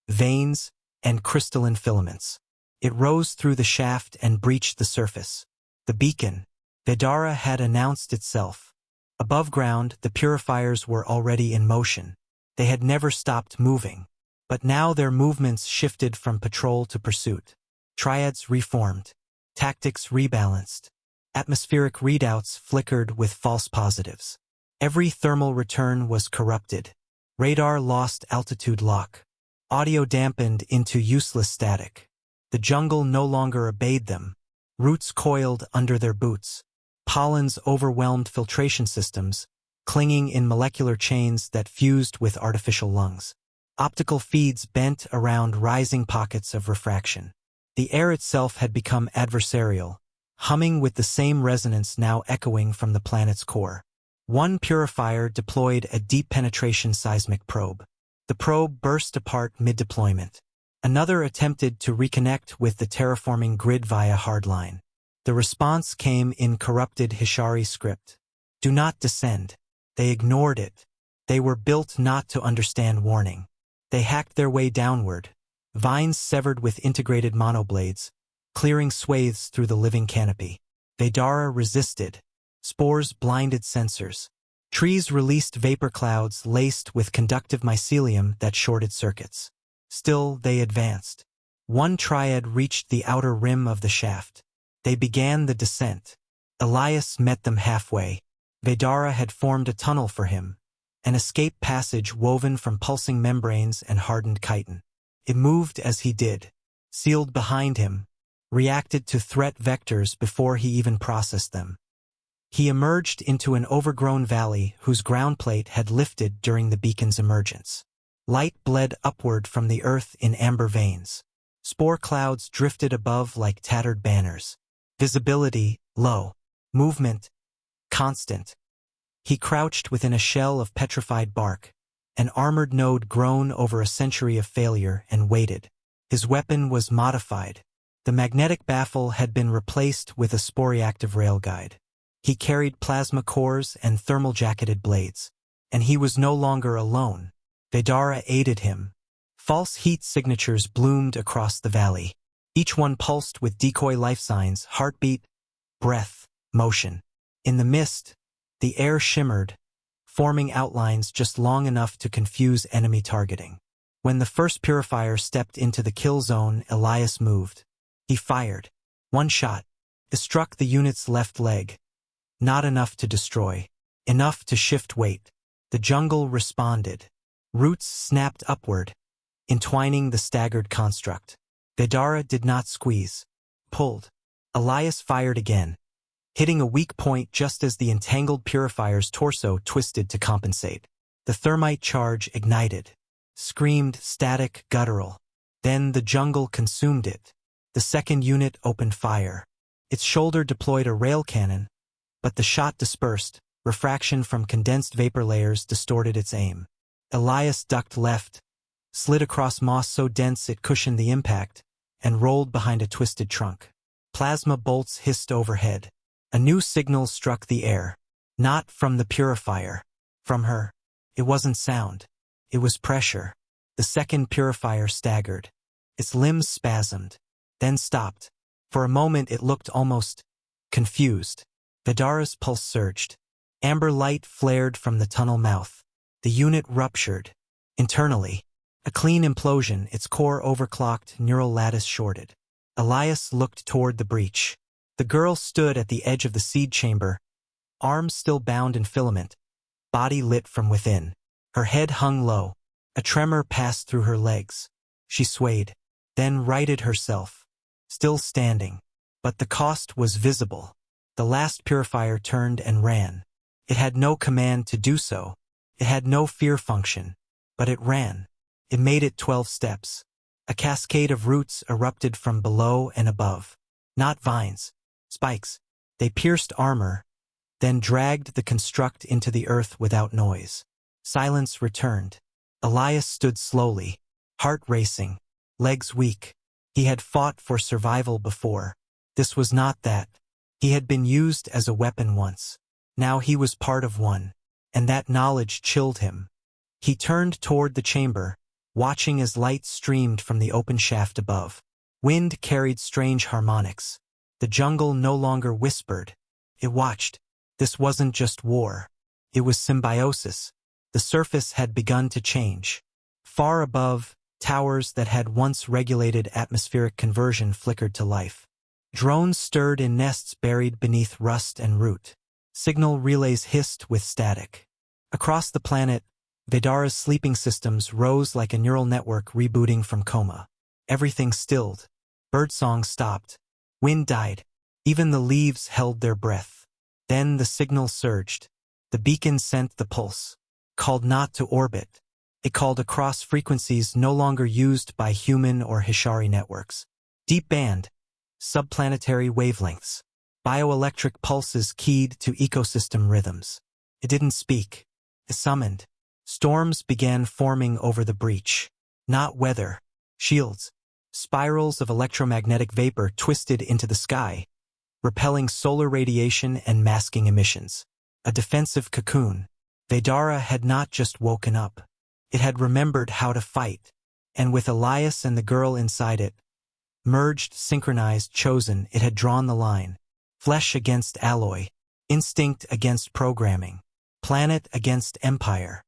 veins, and crystalline filaments. It rose through the shaft and breached the surface. The beacon. Vedara had announced itself. Above ground, the purifiers were already in motion. They had never stopped moving. But now their movements shifted from patrol to pursuit. Triads reformed. Tactics rebalanced. Atmospheric readouts flickered with false positives. Every thermal return was corrupted. Radar lost altitude lock. Audio dampened into useless static. The jungle no longer obeyed them. Roots coiled under their boots. Pollens overwhelmed filtration systems, clinging in molecular chains that fused with artificial lungs. Optical feeds bent around rising pockets of refraction. The air itself had become adversarial, humming with the same resonance now echoing from the planet's core. One purifier deployed a deep-penetration seismic probe. The probe burst apart mid-deployment. Another attempted to reconnect with the terraforming grid via hardline. The response came in corrupted Hishari script. Do not descend. They ignored it. They were built not to understand warning. They hacked their way downward, vines severed with integrated monoblades, clearing swathes through the living canopy. Vedara resisted. Spores blinded sensors. Trees released vapor clouds laced with conductive mycelium that shorted circuits. Still, they advanced. One triad reached the outer rim of the shaft. They began the descent. Elias met them halfway. Vedara had formed a tunnel for him, an escape passage woven from pulsing membranes and hardened chitin. It moved as he did, sealed behind him, reacted to threat vectors before he even processed them. He emerged into an overgrown valley whose ground plate had lifted during the beacon's emergence. Light bled upward from the earth in amber veins. Spore clouds drifted above like tattered banners. Visibility, low. Movement, constant. He crouched within a shell of petrified bark, an armored node grown over a century of failure, and waited. His weapon was modified. The magnetic baffle had been replaced with a sporeactive railguide. He carried plasma cores and thermal-jacketed blades. And he was no longer alone. Vedara aided him. False heat signatures bloomed across the valley. Each one pulsed with decoy life signs, heartbeat, breath, motion. In the mist, the air shimmered, forming outlines just long enough to confuse enemy targeting. When the first purifier stepped into the kill zone, Elias moved. He fired. One shot. It struck the unit's left leg. Not enough to destroy. Enough to shift weight. The jungle responded. Roots snapped upward, entwining the staggered construct. Vedara did not squeeze. Pulled. Elias fired again, hitting a weak point just as the entangled purifier's torso twisted to compensate. The thermite charge ignited. Screamed static, guttural. Then the jungle consumed it. The second unit opened fire. Its shoulder deployed a rail cannon, but the shot dispersed. Refraction from condensed vapor layers distorted its aim. Elias ducked left, slid across moss so dense it cushioned the impact, and rolled behind a twisted trunk. Plasma bolts hissed overhead. A new signal struck the air. Not from the purifier. From her. It wasn't sound. It was pressure. The second purifier staggered. Its limbs spasmed, then stopped. For a moment it looked almost confused. Vedara's pulse surged. Amber light flared from the tunnel mouth. The unit ruptured. Internally. A clean implosion, its core overclocked, neural lattice shorted. Elias looked toward the breach. The girl stood at the edge of the seed chamber, arms still bound in filament, body lit from within. Her head hung low. A tremor passed through her legs. She swayed, then righted herself, still standing. But the cost was visible. The last purifier turned and ran. It had no command to do so. It had no fear function. But it ran. It made it 12 steps. A cascade of roots erupted from below and above. Not vines. Spikes. They pierced armor, then dragged the construct into the earth without noise. Silence returned. Elias stood slowly, heart racing, legs weak. He had fought for survival before. This was not that. He had been used as a weapon once. Now he was part of one, and that knowledge chilled him. He turned toward the chamber, watching as light streamed from the open shaft above. Wind carried strange harmonics. The jungle no longer whispered. It watched. This wasn't just war. It was symbiosis. The surface had begun to change. Far above, towers that had once regulated atmospheric conversion flickered to life. Drones stirred in nests buried beneath rust and root. Signal relays hissed with static. Across the planet, Vedara's sleeping systems rose like a neural network rebooting from coma. Everything stilled. Birdsong stopped. Wind died. Even the leaves held their breath. Then the signal surged. The beacon sent the pulse. Called not to orbit. It called across frequencies no longer used by human or Hishari networks. Deep band. Subplanetary wavelengths. Bioelectric pulses keyed to ecosystem rhythms. It didn't speak. It summoned. Storms began forming over the breach. Not weather. Shields. Spirals of electromagnetic vapor twisted into the sky, repelling solar radiation and masking emissions. A defensive cocoon. Vedara had not just woken up. It had remembered how to fight. And with Elias and the girl inside it, merged, synchronized, chosen, it had drawn the line. Flesh against alloy. Instinct against programming. Planet against empire.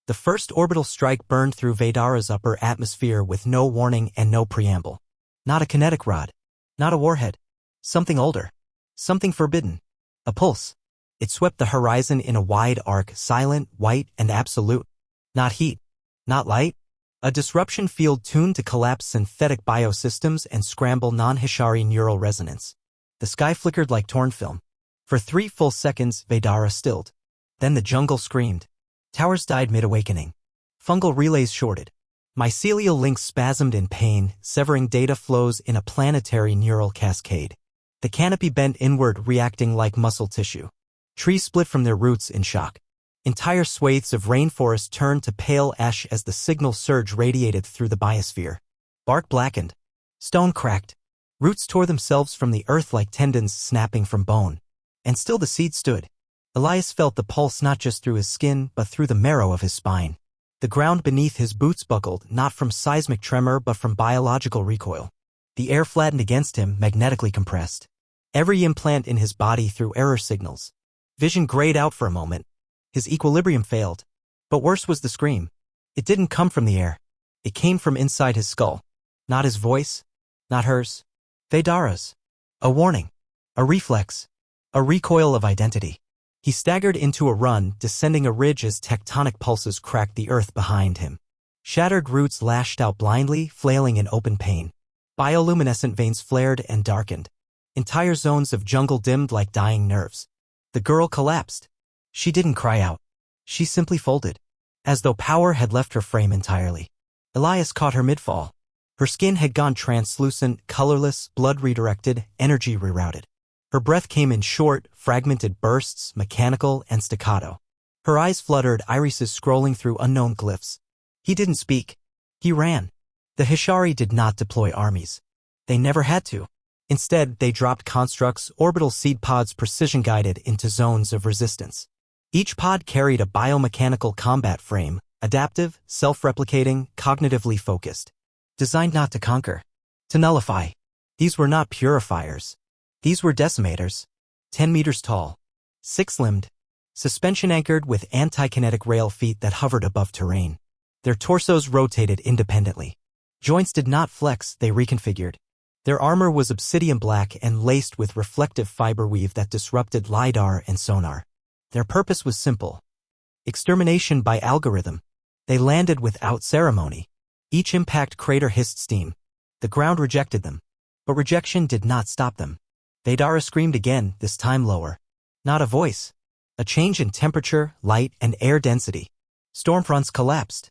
The first orbital strike burned through Vedara's upper atmosphere with no warning and no preamble. Not a kinetic rod. Not a warhead. Something older. Something forbidden. A pulse. It swept the horizon in a wide arc, silent, white, and absolute. Not heat. Not light. A disruption field tuned to collapse synthetic biosystems and scramble non-Hishari neural resonance. The sky flickered like torn film. For 3 full seconds, Vedara stilled. Then the jungle screamed. Towers died mid-awakening. Fungal relays shorted. Mycelial links spasmed in pain, severing data flows in a planetary neural cascade. The canopy bent inward, reacting like muscle tissue. Trees split from their roots in shock. Entire swathes of rainforest turned to pale ash as the signal surge radiated through the biosphere. Bark blackened. Stone cracked. Roots tore themselves from the earth like tendons snapping from bone. And still the seed stood. Elias felt the pulse not just through his skin, but through the marrow of his spine. The ground beneath his boots buckled, not from seismic tremor but from biological recoil. The air flattened against him, magnetically compressed. Every implant in his body threw error signals. Vision grayed out for a moment. His equilibrium failed. But worse was the scream. It didn't come from the air. It came from inside his skull. Not his voice. Not hers. Vedara's. A warning. A reflex. A recoil of identity. He staggered into a run, descending a ridge as tectonic pulses cracked the earth behind him. Shattered roots lashed out blindly, flailing in open pain. Bioluminescent veins flared and darkened. Entire zones of jungle dimmed like dying nerves. The girl collapsed. She didn't cry out. She simply folded, as though power had left her frame entirely. Elias caught her mid-fall. Her skin had gone translucent, colorless, blood redirected, energy rerouted. Her breath came in short, fragmented bursts, mechanical and staccato. Her eyes fluttered, irises scrolling through unknown glyphs. He didn't speak. He ran. The Hishari did not deploy armies. They never had to. Instead, they dropped constructs, orbital seed pods precision-guided into zones of resistance. Each pod carried a biomechanical combat frame, adaptive, self-replicating, cognitively focused. Designed not to conquer, to nullify. These were not purifiers. These were decimators. 10 meters tall, 6-limbed, suspension-anchored with anti-kinetic rail feet that hovered above terrain. Their torsos rotated independently. Joints did not flex, they reconfigured. Their armor was obsidian black and laced with reflective fiber weave that disrupted lidar and sonar. Their purpose was simple. Extermination by algorithm. They landed without ceremony. Each impact crater hissed steam. The ground rejected them. But rejection did not stop them. Vedara screamed again, this time lower. Not a voice. A change in temperature, light, and air density. Stormfronts collapsed.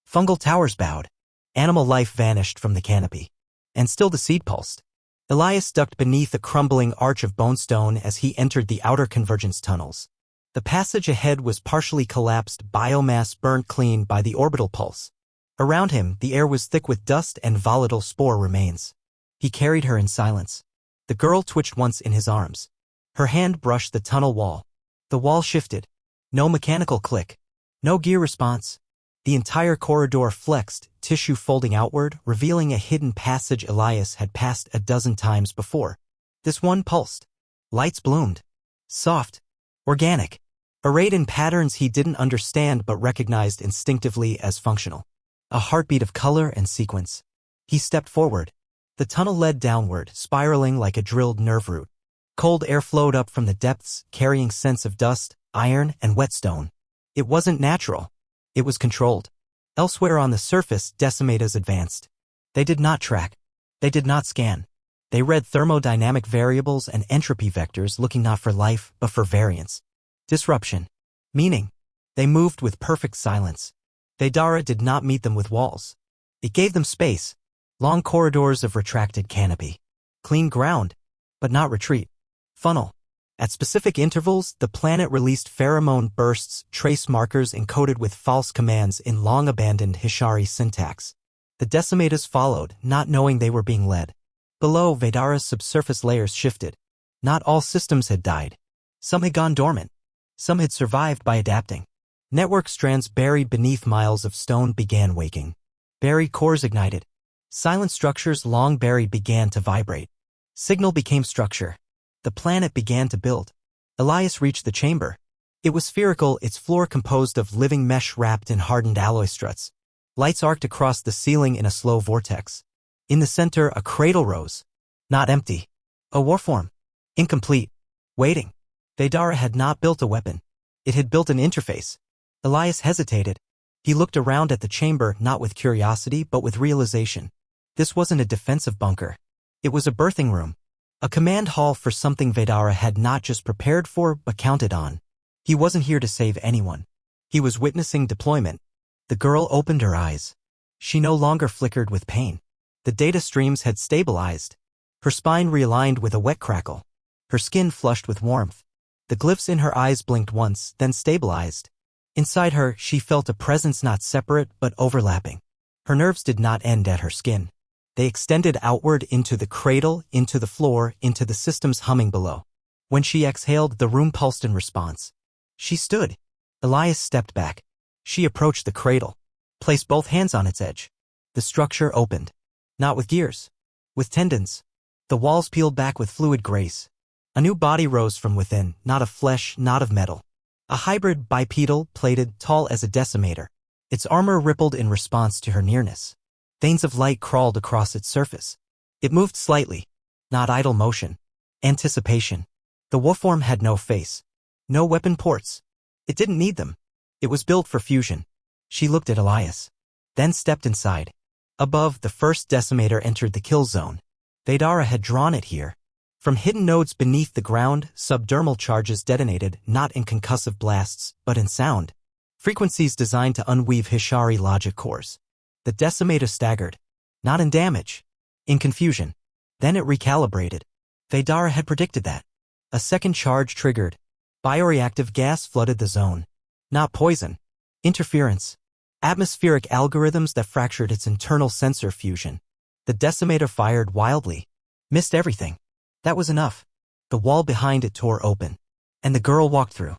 Fungal towers bowed. Animal life vanished from the canopy. And still the seed pulsed. Elias ducked beneath a crumbling arch of bonestone as he entered the outer convergence tunnels. The passage ahead was partially collapsed, biomass burnt clean by the orbital pulse. Around him, the air was thick with dust and volatile spore remains. He carried her in silence. The girl twitched once in his arms. Her hand brushed the tunnel wall. The wall shifted. No mechanical click. No gear response. The entire corridor flexed, tissue folding outward, revealing a hidden passage Elias had passed a dozen times before. This one pulsed. Lights bloomed. Soft. Organic. Arrayed in patterns he didn't understand but recognized instinctively as functional. A heartbeat of color and sequence. He stepped forward. The tunnel led downward, spiraling like a drilled nerve root. Cold air flowed up from the depths, carrying scents of dust, iron, and whetstone. It wasn't natural. It was controlled. Elsewhere on the surface, decimators advanced. They did not track. They did not scan. They read thermodynamic variables and entropy vectors, looking not for life, but for variance. Disruption. Meaning. They moved with perfect silence. Vedara did not meet them with walls. It gave them space. Long corridors of retracted canopy. Clean ground, but not retreat. Funnel. At specific intervals, the planet released pheromone bursts, trace markers encoded with false commands in long-abandoned Hishari syntax. The decimators followed, not knowing they were being led. Below, Vedara's subsurface layers shifted. Not all systems had died. Some had gone dormant. Some had survived by adapting. Network strands buried beneath miles of stone began waking. Buried cores ignited. Silent structures long buried began to vibrate. Signal became structure. The planet began to build. Elias reached the chamber. It was spherical, its floor composed of living mesh wrapped in hardened alloy struts. Lights arced across the ceiling in a slow vortex. In the center, a cradle rose. Not empty. A warform. Incomplete. Waiting. Vedara had not built a weapon. It had built an interface. Elias hesitated. He looked around at the chamber, not with curiosity, but with realization. This wasn't a defensive bunker. It was a birthing room. A command hall for something Vedara had not just prepared for, but counted on. He wasn't here to save anyone. He was witnessing deployment. The girl opened her eyes. She no longer flickered with pain. The data streams had stabilized. Her spine realigned with a wet crackle. Her skin flushed with warmth. The glyphs in her eyes blinked once, then stabilized. Inside her, she felt a presence not separate but overlapping. Her nerves did not end at her skin. They extended outward into the cradle, into the floor, into the systems humming below. When she exhaled, the room pulsed in response. She stood. Elias stepped back. She approached the cradle, placed both hands on its edge. The structure opened. Not with gears. With tendons. The walls peeled back with fluid grace. A new body rose from within, not of flesh, not of metal. A hybrid, bipedal, plated, tall as a decimator. Its armor rippled in response to her nearness. Veins of light crawled across its surface. It moved slightly. Not idle motion. Anticipation. The warform had no face. No weapon ports. It didn't need them. It was built for fusion. She looked at Elias. Then stepped inside. Above, the first decimator entered the kill zone. Vedara had drawn it here. From hidden nodes beneath the ground, subdermal charges detonated, not in concussive blasts, but in sound. Frequencies designed to unweave Hishari logic cores. The decimator staggered. Not in damage. In confusion. Then it recalibrated. Vedara had predicted that. A second charge triggered. Bioreactive gas flooded the zone. Not poison. Interference. Atmospheric algorithms that fractured its internal sensor fusion. The decimator fired wildly. Missed everything. That was enough. The wall behind it tore open. And the girl walked through.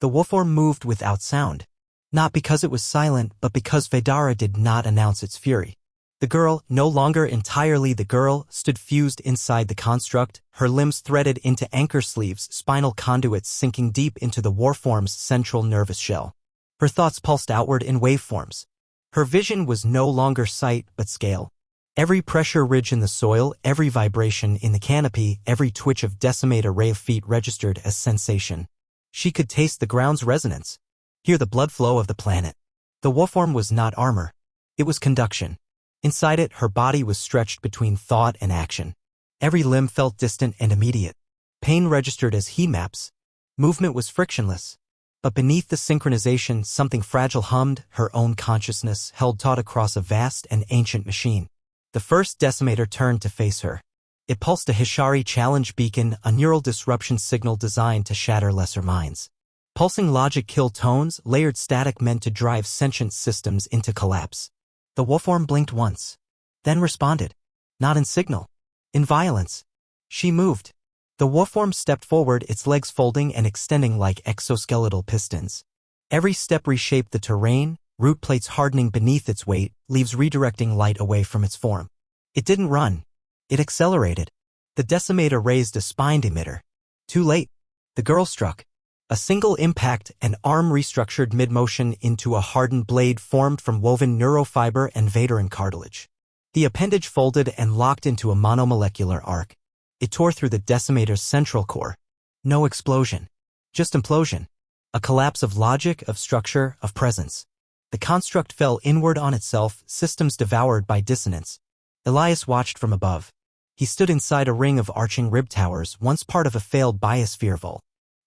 The warform moved without sound. Not because it was silent, but because Vedara did not announce its fury. The girl, no longer entirely the girl, stood fused inside the construct, her limbs threaded into anchor sleeves, spinal conduits sinking deep into the warform's central nervous shell. Her thoughts pulsed outward in waveforms. Her vision was no longer sight, but scale. Every pressure ridge in the soil, every vibration in the canopy, every twitch of decimator ray of feet registered as sensation. She could taste the ground's resonance. Hear the blood flow of the planet. The warform was not armor. It was conduction. Inside it, her body was stretched between thought and action. Every limb felt distant and immediate. Pain registered as heat maps. Movement was frictionless. But beneath the synchronization, something fragile hummed, her own consciousness held taut across a vast and ancient machine. The first decimator turned to face her. It pulsed a Hishari challenge beacon, a neural disruption signal designed to shatter lesser minds. Pulsing logic kill tones, layered static meant to drive sentient systems into collapse. The warform blinked once. Then responded. Not in signal. In violence. She moved. The warform stepped forward, its legs folding and extending like exoskeletal pistons. Every step reshaped the terrain, root plates hardening beneath its weight, leaves redirecting light away from its form. It didn't run. It accelerated. The decimator raised a spined emitter. Too late. The girl struck. A single impact, an arm restructured mid-motion into a hardened blade formed from woven neurofiber and Veteran cartilage. The appendage folded and locked into a monomolecular arc. It tore through the decimator's central core. No explosion. Just implosion. A collapse of logic, of structure, of presence. The construct fell inward on itself, systems devoured by dissonance. Elias watched from above. He stood inside a ring of arching rib towers, once part of a failed biosphere vault.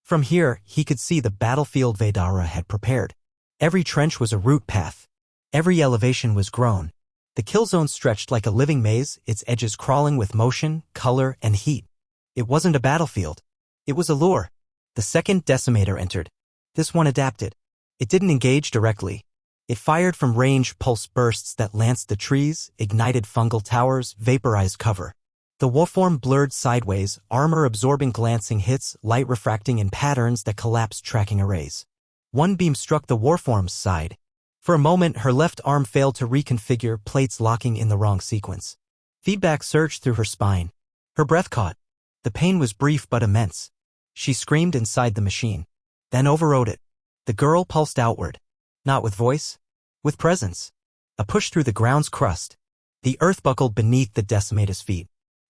From here, he could see the battlefield Vedara had prepared. Every trench was a route path. Every elevation was grown. The kill zone stretched like a living maze, its edges crawling with motion, color, and heat. It wasn't a battlefield. It was a lure. The second decimator entered. This one adapted. It didn't engage directly. It fired from range pulse bursts that lanced the trees, ignited fungal towers, vaporized cover. The warform blurred sideways, armor-absorbing glancing hits, light refracting in patterns that collapsed tracking arrays. One beam struck the warform's side. For a moment, her left arm failed to reconfigure, plates locking in the wrong sequence. Feedback surged through her spine. Her breath caught. The pain was brief but immense. She screamed inside the machine. Then overrode it. The girl pulsed outward. Not with voice. With presence. A push through the ground's crust. The earth buckled beneath the decimator's feet.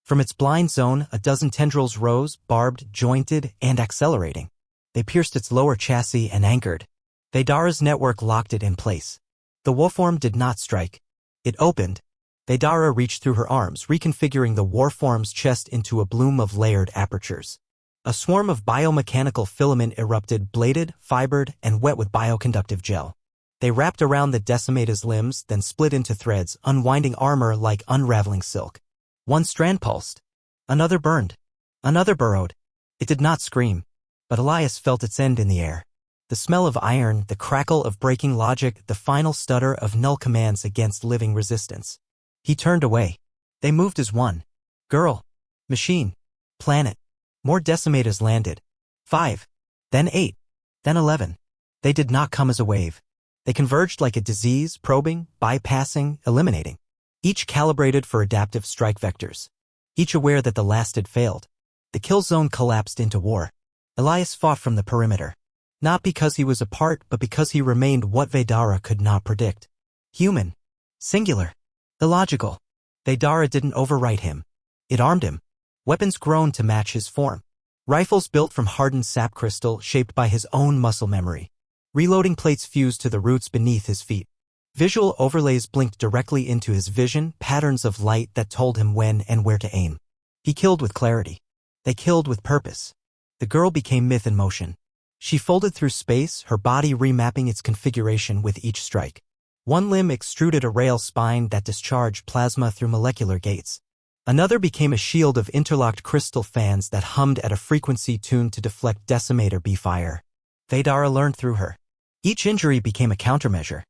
From its blind zone, a dozen tendrils rose, barbed, jointed, and accelerating. They pierced its lower chassis and anchored. Vedara's network locked it in place. The warform did not strike. It opened. Vedara reached through her arms, reconfiguring the warform's chest into a bloom of layered apertures. A swarm of biomechanical filament erupted, bladed, fibered, and wet with bioconductive gel. They wrapped around the decimator's limbs, then split into threads, unwinding armor like unraveling silk. One strand pulsed. Another burned. Another burrowed. It did not scream. But Elias felt its end in the air. The smell of iron, the crackle of breaking logic, the final stutter of null commands against living resistance. He turned away. They moved as one. Girl. Machine. Planet. More decimators landed. 5. Then 8. Then 11. They did not come as a wave. They converged like a disease, probing, bypassing, eliminating. Each calibrated for adaptive strike vectors. Each aware that the last had failed. The kill zone collapsed into war. Elias fought from the perimeter. Not because he was a part, but because he remained what Vedara could not predict. Human. Singular. Illogical. Vedara didn't overwrite him. It armed him. Weapons grown to match his form. Rifles built from hardened sap crystal shaped by his own muscle memory. Reloading plates fused to the roots beneath his feet. Visual overlays blinked directly into his vision, patterns of light that told him when and where to aim. He killed with clarity. They killed with purpose. The girl became myth in motion. She folded through space, her body remapping its configuration with each strike. One limb extruded a rail spine that discharged plasma through molecular gates. Another became a shield of interlocked crystal fans that hummed at a frequency tuned to deflect decimator bee fire. Vedara learned through her. Each injury became a countermeasure.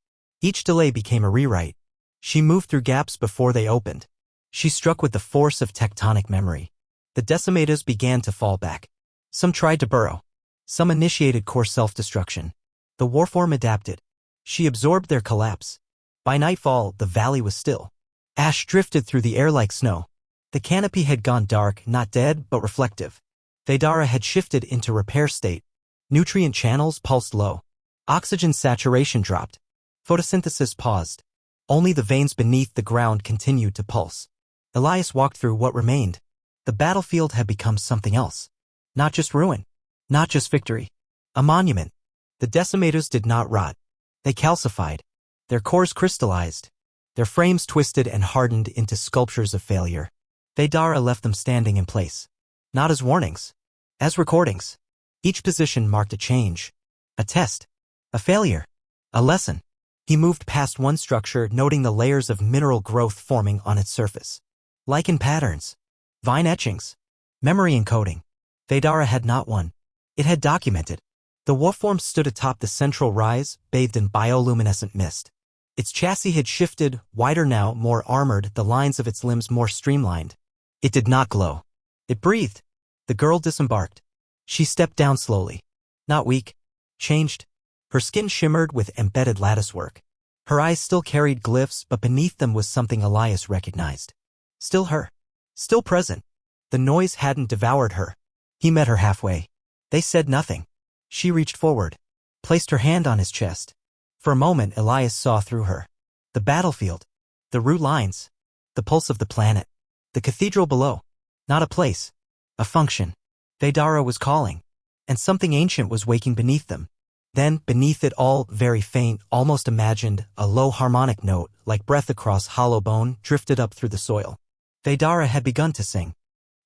Each delay became a rewrite. She moved through gaps before they opened. She struck with the force of tectonic memory. The decimators began to fall back. Some tried to burrow. Some initiated core self-destruction. The warform adapted. She absorbed their collapse. By nightfall, the valley was still. Ash drifted through the air like snow. The canopy had gone dark, not dead, but reflective. Vedara had shifted into repair state. Nutrient channels pulsed low. Oxygen saturation dropped. Photosynthesis paused. Only the veins beneath the ground continued to pulse. Elias walked through what remained. The battlefield had become something else. Not just ruin. Not just victory. A monument. The decimators did not rot. They calcified. Their cores crystallized. Their frames twisted and hardened into sculptures of failure. Vedara left them standing in place. Not as warnings. As recordings. Each position marked a change. A test. A failure. A lesson. He moved past one structure, noting the layers of mineral growth forming on its surface. Lichen patterns. Vine etchings. Memory encoding. Vedara had not one. It had documented. The warform stood atop the central rise, bathed in bioluminescent mist. Its chassis had shifted, wider now, more armored, the lines of its limbs more streamlined. It did not glow. It breathed. The girl disembarked. She stepped down slowly. Not weak. Changed. Her skin shimmered with embedded latticework. Her eyes still carried glyphs, but beneath them was something Elias recognized. Still her. Still present. The noise hadn't devoured her. He met her halfway. They said nothing. She reached forward. Placed her hand on his chest. For a moment, Elias saw through her. The battlefield. The root lines. The pulse of the planet. The cathedral below. Not a place. A function. Vedara was calling. And something ancient was waking beneath them. Then, beneath it all, very faint, almost imagined, a low harmonic note, like breath across hollow bone, drifted up through the soil. Vedara had begun to sing.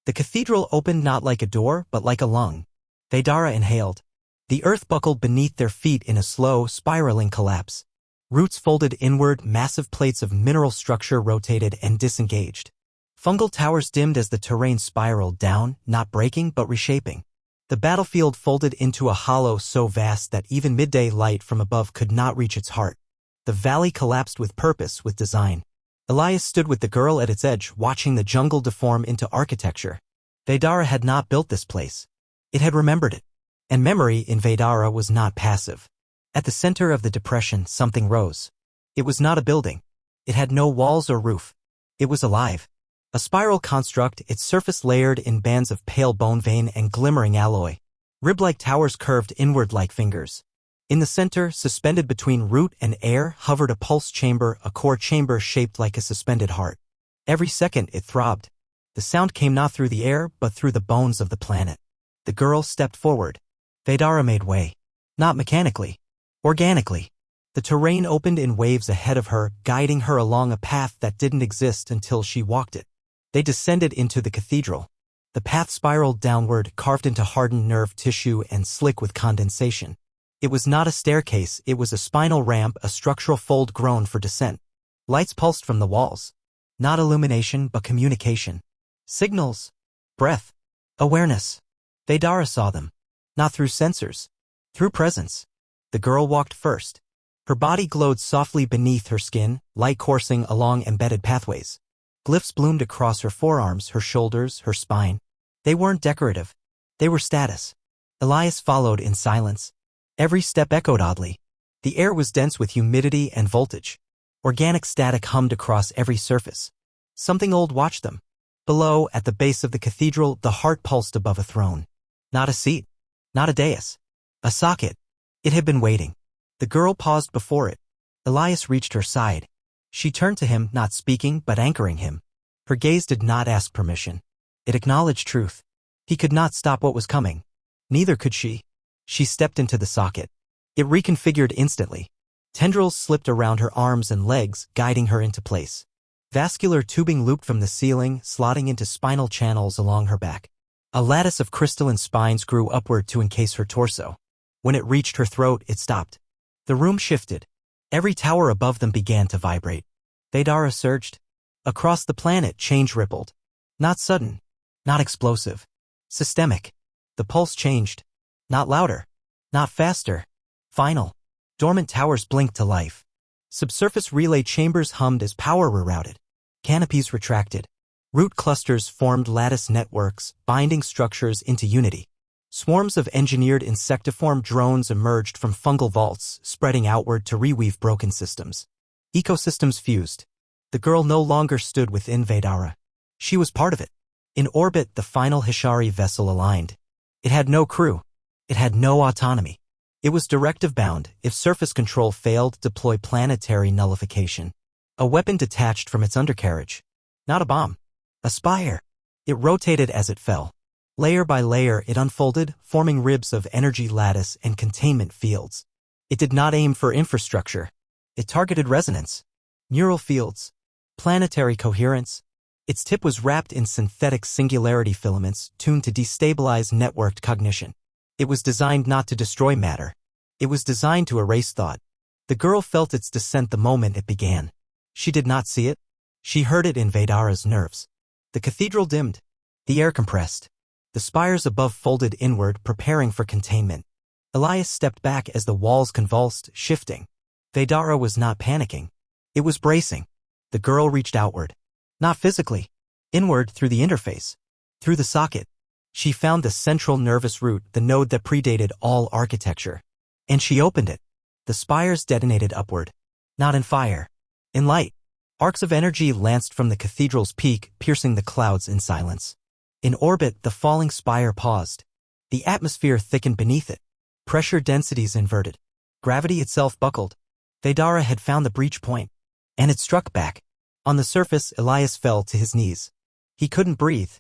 The cathedral opened not like a door, but like a lung. Vedara inhaled. The earth buckled beneath their feet in a slow, spiraling collapse. Roots folded inward, massive plates of mineral structure rotated and disengaged. Fungal towers dimmed as the terrain spiraled down, not breaking but reshaping. The battlefield folded into a hollow so vast that even midday light from above could not reach its heart. The valley collapsed with purpose, with design. Elias stood with the girl at its edge, watching the jungle deform into architecture. Vedara had not built this place. It had remembered it. And memory in Vedara was not passive. At the center of the depression, something rose. It was not a building. It had no walls or roof. It was alive. A spiral construct, its surface layered in bands of pale bone vein and glimmering alloy. Rib-like towers curved inward like fingers. In the center, suspended between root and air, hovered a pulse chamber, a core chamber shaped like a suspended heart. Every second it throbbed. The sound came not through the air, but through the bones of the planet. The girl stepped forward. Vedara made way. Not mechanically. Organically. The terrain opened in waves ahead of her, guiding her along a path that didn't exist until she walked it. They descended into the cathedral. The path spiraled downward, carved into hardened nerve tissue and slick with condensation. It was not a staircase, it was a spinal ramp, a structural fold grown for descent. Lights pulsed from the walls. Not illumination, but communication. Signals. Breath. Awareness. Vedara saw them. Not through sensors. Through presence. The girl walked first. Her body glowed softly beneath her skin, light coursing along embedded pathways. Glyphs bloomed across her forearms, her shoulders, her spine. They weren't decorative. They were status. Elias followed in silence. Every step echoed oddly. The air was dense with humidity and voltage. Organic static hummed across every surface. Something old watched them. Below, at the base of the cathedral, the heart pulsed above a throne. Not a seat. Not a dais. A socket. It had been waiting. The girl paused before it. Elias reached her side. She turned to him, not speaking, but anchoring him. Her gaze did not ask permission. It acknowledged truth. He could not stop what was coming. Neither could she. She stepped into the socket. It reconfigured instantly. Tendrils slipped around her arms and legs, guiding her into place. Vascular tubing looped from the ceiling, slotting into spinal channels along her back. A lattice of crystalline spines grew upward to encase her torso. When it reached her throat, it stopped. The room shifted. Every tower above them began to vibrate. Vedara surged. Across the planet, change rippled. Not sudden. Not explosive. Systemic. The pulse changed. Not louder. Not faster. Final. Dormant towers blinked to life. Subsurface relay chambers hummed as power rerouted. Canopies retracted. Root clusters formed lattice networks, binding structures into unity. Swarms of engineered insectivorm drones emerged from fungal vaults, spreading outward to reweave broken systems. Ecosystems fused. The girl no longer stood within Vedara. She was part of it. In orbit, the final Hishari vessel aligned. It had no crew. It had no autonomy. It was directive-bound. If surface control failed, deploy planetary nullification. A weapon detached from its undercarriage. Not a bomb. A spire. It rotated as it fell. Layer by layer, it unfolded, forming ribs of energy lattice and containment fields. It did not aim for infrastructure. It targeted resonance. Neural fields. Planetary coherence. Its tip was wrapped in synthetic singularity filaments tuned to destabilize networked cognition. It was designed not to destroy matter. It was designed to erase thought. The girl felt its descent the moment it began. She did not see it. She heard it in Vedara's nerves. The cathedral dimmed. The air compressed. The spires above folded inward, preparing for containment. Elias stepped back as the walls convulsed, shifting. Vedara was not panicking. It was bracing. The girl reached outward. Not physically. Inward through the interface. Through the socket. She found the central nervous root, the node that predated all architecture. And she opened it. The spires detonated upward. Not in fire. In light. Arcs of energy lanced from the cathedral's peak, piercing the clouds in silence. In orbit, the falling spire paused. The atmosphere thickened beneath it. Pressure densities inverted. Gravity itself buckled. Vedara had found the breach point. And it struck back. On the surface, Elias fell to his knees. He couldn't breathe.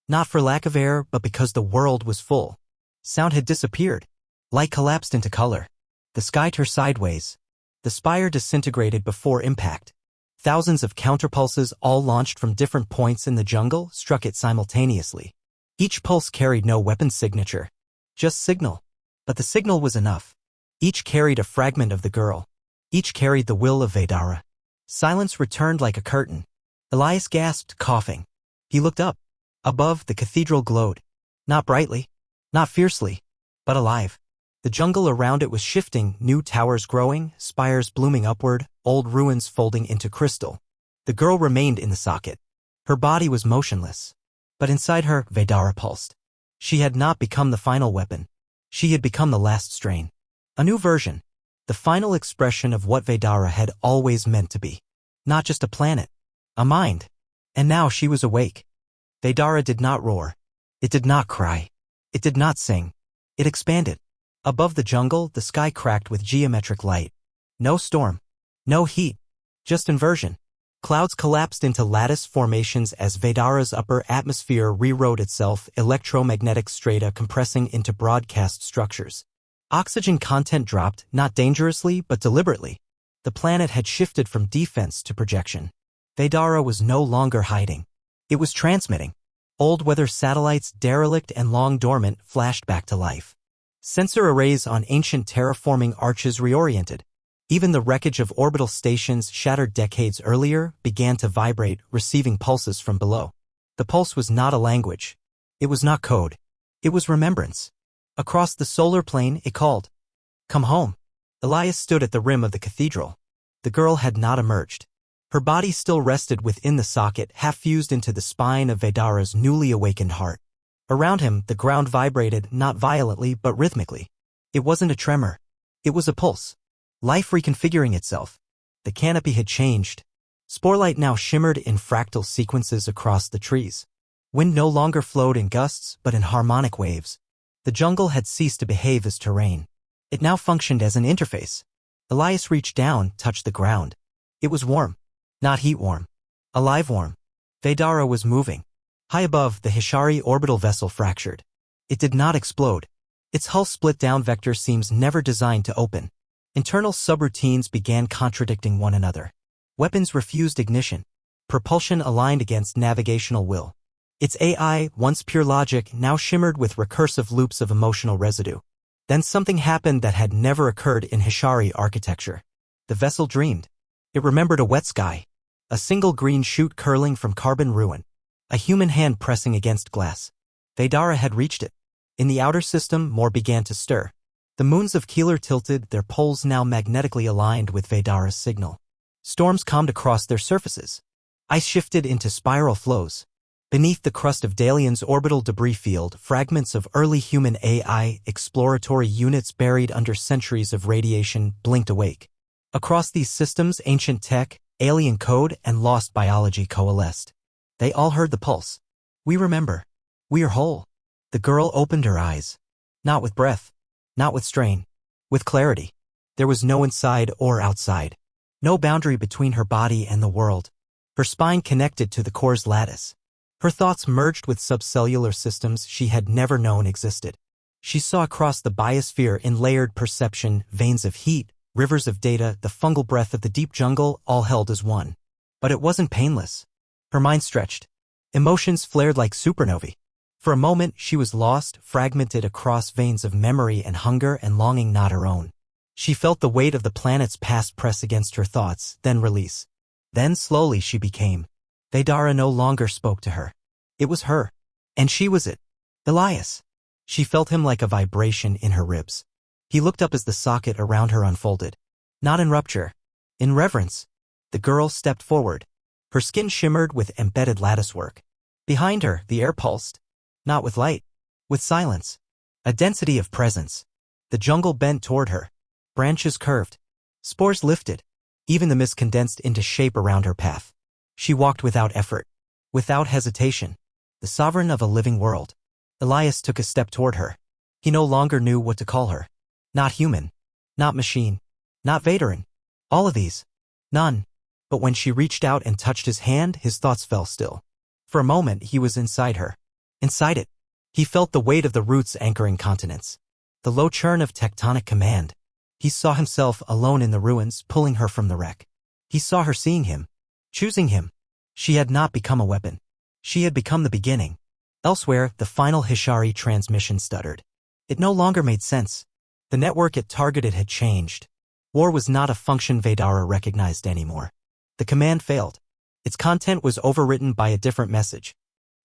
Not for lack of air, but because the world was full. Sound had disappeared. Light collapsed into color. The sky turned sideways. The spire disintegrated before impact. Thousands of counterpulses, all launched from different points in the jungle, struck it simultaneously. Each pulse carried no weapon signature. Just signal. But the signal was enough. Each carried a fragment of the girl. Each carried the will of Vedara. Silence returned like a curtain. Elias gasped, coughing. He looked up. Above, the cathedral glowed. Not brightly. Not fiercely. But alive. The jungle around it was shifting, new towers growing, spires blooming upward, old ruins folding into crystal. The girl remained in the socket. Her body was motionless. But inside her, Vedara pulsed. She had not become the final weapon. She had become the last strain. A new version. The final expression of what Vedara had always meant to be. Not just a planet. A mind. And now she was awake. Vedara did not roar. It did not cry. It did not sing. It expanded. Above the jungle, the sky cracked with geometric light. No storm. No heat. Just inversion. Clouds collapsed into lattice formations as Vedara's upper atmosphere rewrote itself, electromagnetic strata compressing into broadcast structures. Oxygen content dropped, not dangerously, but deliberately. The planet had shifted from defense to projection. Vedara was no longer hiding. It was transmitting. Old weather satellites, derelict and long dormant, flashed back to life. Sensor arrays on ancient terraforming arches reoriented. Even the wreckage of orbital stations shattered decades earlier began to vibrate, receiving pulses from below. The pulse was not a language. It was not code. It was remembrance. Across the solar plane, it called. Come home. Elias stood at the rim of the cathedral. The girl had not emerged. Her body still rested within the socket, half fused into the spine of Vedara's newly awakened heart. Around him, the ground vibrated, not violently but rhythmically. It wasn't a tremor. It was a pulse. Life reconfiguring itself. The canopy had changed. Sporelight now shimmered in fractal sequences across the trees. Wind no longer flowed in gusts but in harmonic waves. The jungle had ceased to behave as terrain. It now functioned as an interface. Elias reached down, touched the ground. It was warm. Not heat warm. Alive warm. Vedara was moving. High above, the Hishari orbital vessel fractured. It did not explode. Its hull split down, vector seams never designed to open. Internal subroutines began contradicting one another. Weapons refused ignition. Propulsion aligned against navigational will. Its AI, once pure logic, now shimmered with recursive loops of emotional residue. Then something happened that had never occurred in Hishari architecture. The vessel dreamed. It remembered a wet sky. A single green shoot curling from carbon ruin. A human hand pressing against glass. Vedara had reached it. In the outer system, more began to stir. The moons of Keeler tilted, their poles now magnetically aligned with Vedara's signal. Storms calmed across their surfaces. Ice shifted into spiral flows. Beneath the crust of Dalian's orbital debris field, fragments of early human AI, exploratory units buried under centuries of radiation, blinked awake. Across these systems, ancient tech, alien code, and lost biology coalesced. They all heard the pulse. We remember. We are whole. The girl opened her eyes. Not with breath. Not with strain. With clarity. There was no inside or outside. No boundary between her body and the world. Her spine connected to the core's lattice. Her thoughts merged with subcellular systems she had never known existed. She saw across the biosphere in layered perception, veins of heat, rivers of data, the fungal breath of the deep jungle, all held as one. But it wasn't painless. Her mind stretched. Emotions flared like supernovae. For a moment, she was lost, fragmented across veins of memory and hunger and longing not her own. She felt the weight of the planet's past press against her thoughts, then release. Then slowly she became. Vedara no longer spoke to her. It was her. And she was it. Elias. She felt him like a vibration in her ribs. He looked up as the socket around her unfolded. Not in rupture. In reverence. The girl stepped forward. Her skin shimmered with embedded latticework. Behind her, the air pulsed. Not with light. With silence. A density of presence. The jungle bent toward her. Branches curved. Spores lifted. Even the mist condensed into shape around her path. She walked without effort. Without hesitation. The sovereign of a living world. Elias took a step toward her. He no longer knew what to call her. Not human. Not machine. Not Veteran. All of these. None. But when she reached out and touched his hand, his thoughts fell still. For a moment, he was inside her. Inside it. He felt the weight of the roots anchoring continents. The low churn of tectonic command. He saw himself alone in the ruins, pulling her from the wreck. He saw her seeing him. Choosing him. She had not become a weapon. She had become the beginning. Elsewhere, the final Hishari transmission stuttered. It no longer made sense. The network it targeted had changed. War was not a function Vedara recognized anymore. The command failed. Its content was overwritten by a different message.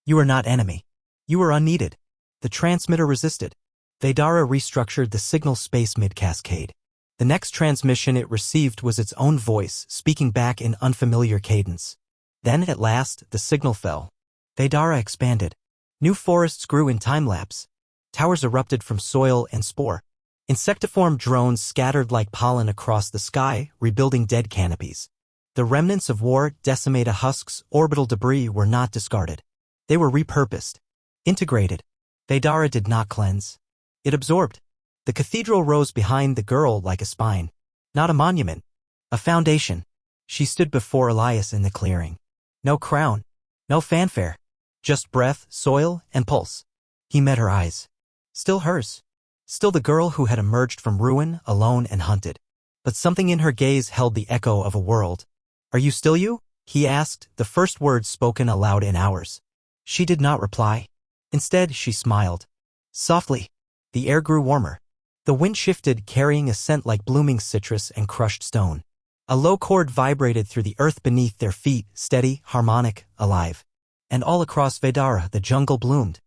You are not enemy. You are unneeded. The transmitter resisted. Vedara restructured the signal space mid-cascade. The next transmission it received was its own voice, speaking back in unfamiliar cadence. Then, at last, the signal fell. Vedara expanded. New forests grew in time-lapse. Towers erupted from soil and spore. Insectivorm drones scattered like pollen across the sky, rebuilding dead canopies. The remnants of war, decimata husks, orbital debris were not discarded. They were repurposed. Integrated. Vedara did not cleanse. It absorbed. The cathedral rose behind the girl like a spine. Not a monument. A foundation. She stood before Elias in the clearing. No crown. No fanfare. Just breath, soil, and pulse. He met her eyes. Still hers. Still the girl who had emerged from ruin, alone and hunted. But something in her gaze held the echo of a world. Are you still you? He asked, the first words spoken aloud in hours. She did not reply. Instead, she smiled. Softly. The air grew warmer. The wind shifted, carrying a scent like blooming citrus and crushed stone. A low chord vibrated through the earth beneath their feet, steady, harmonic, alive. And all across Vedara the jungle bloomed.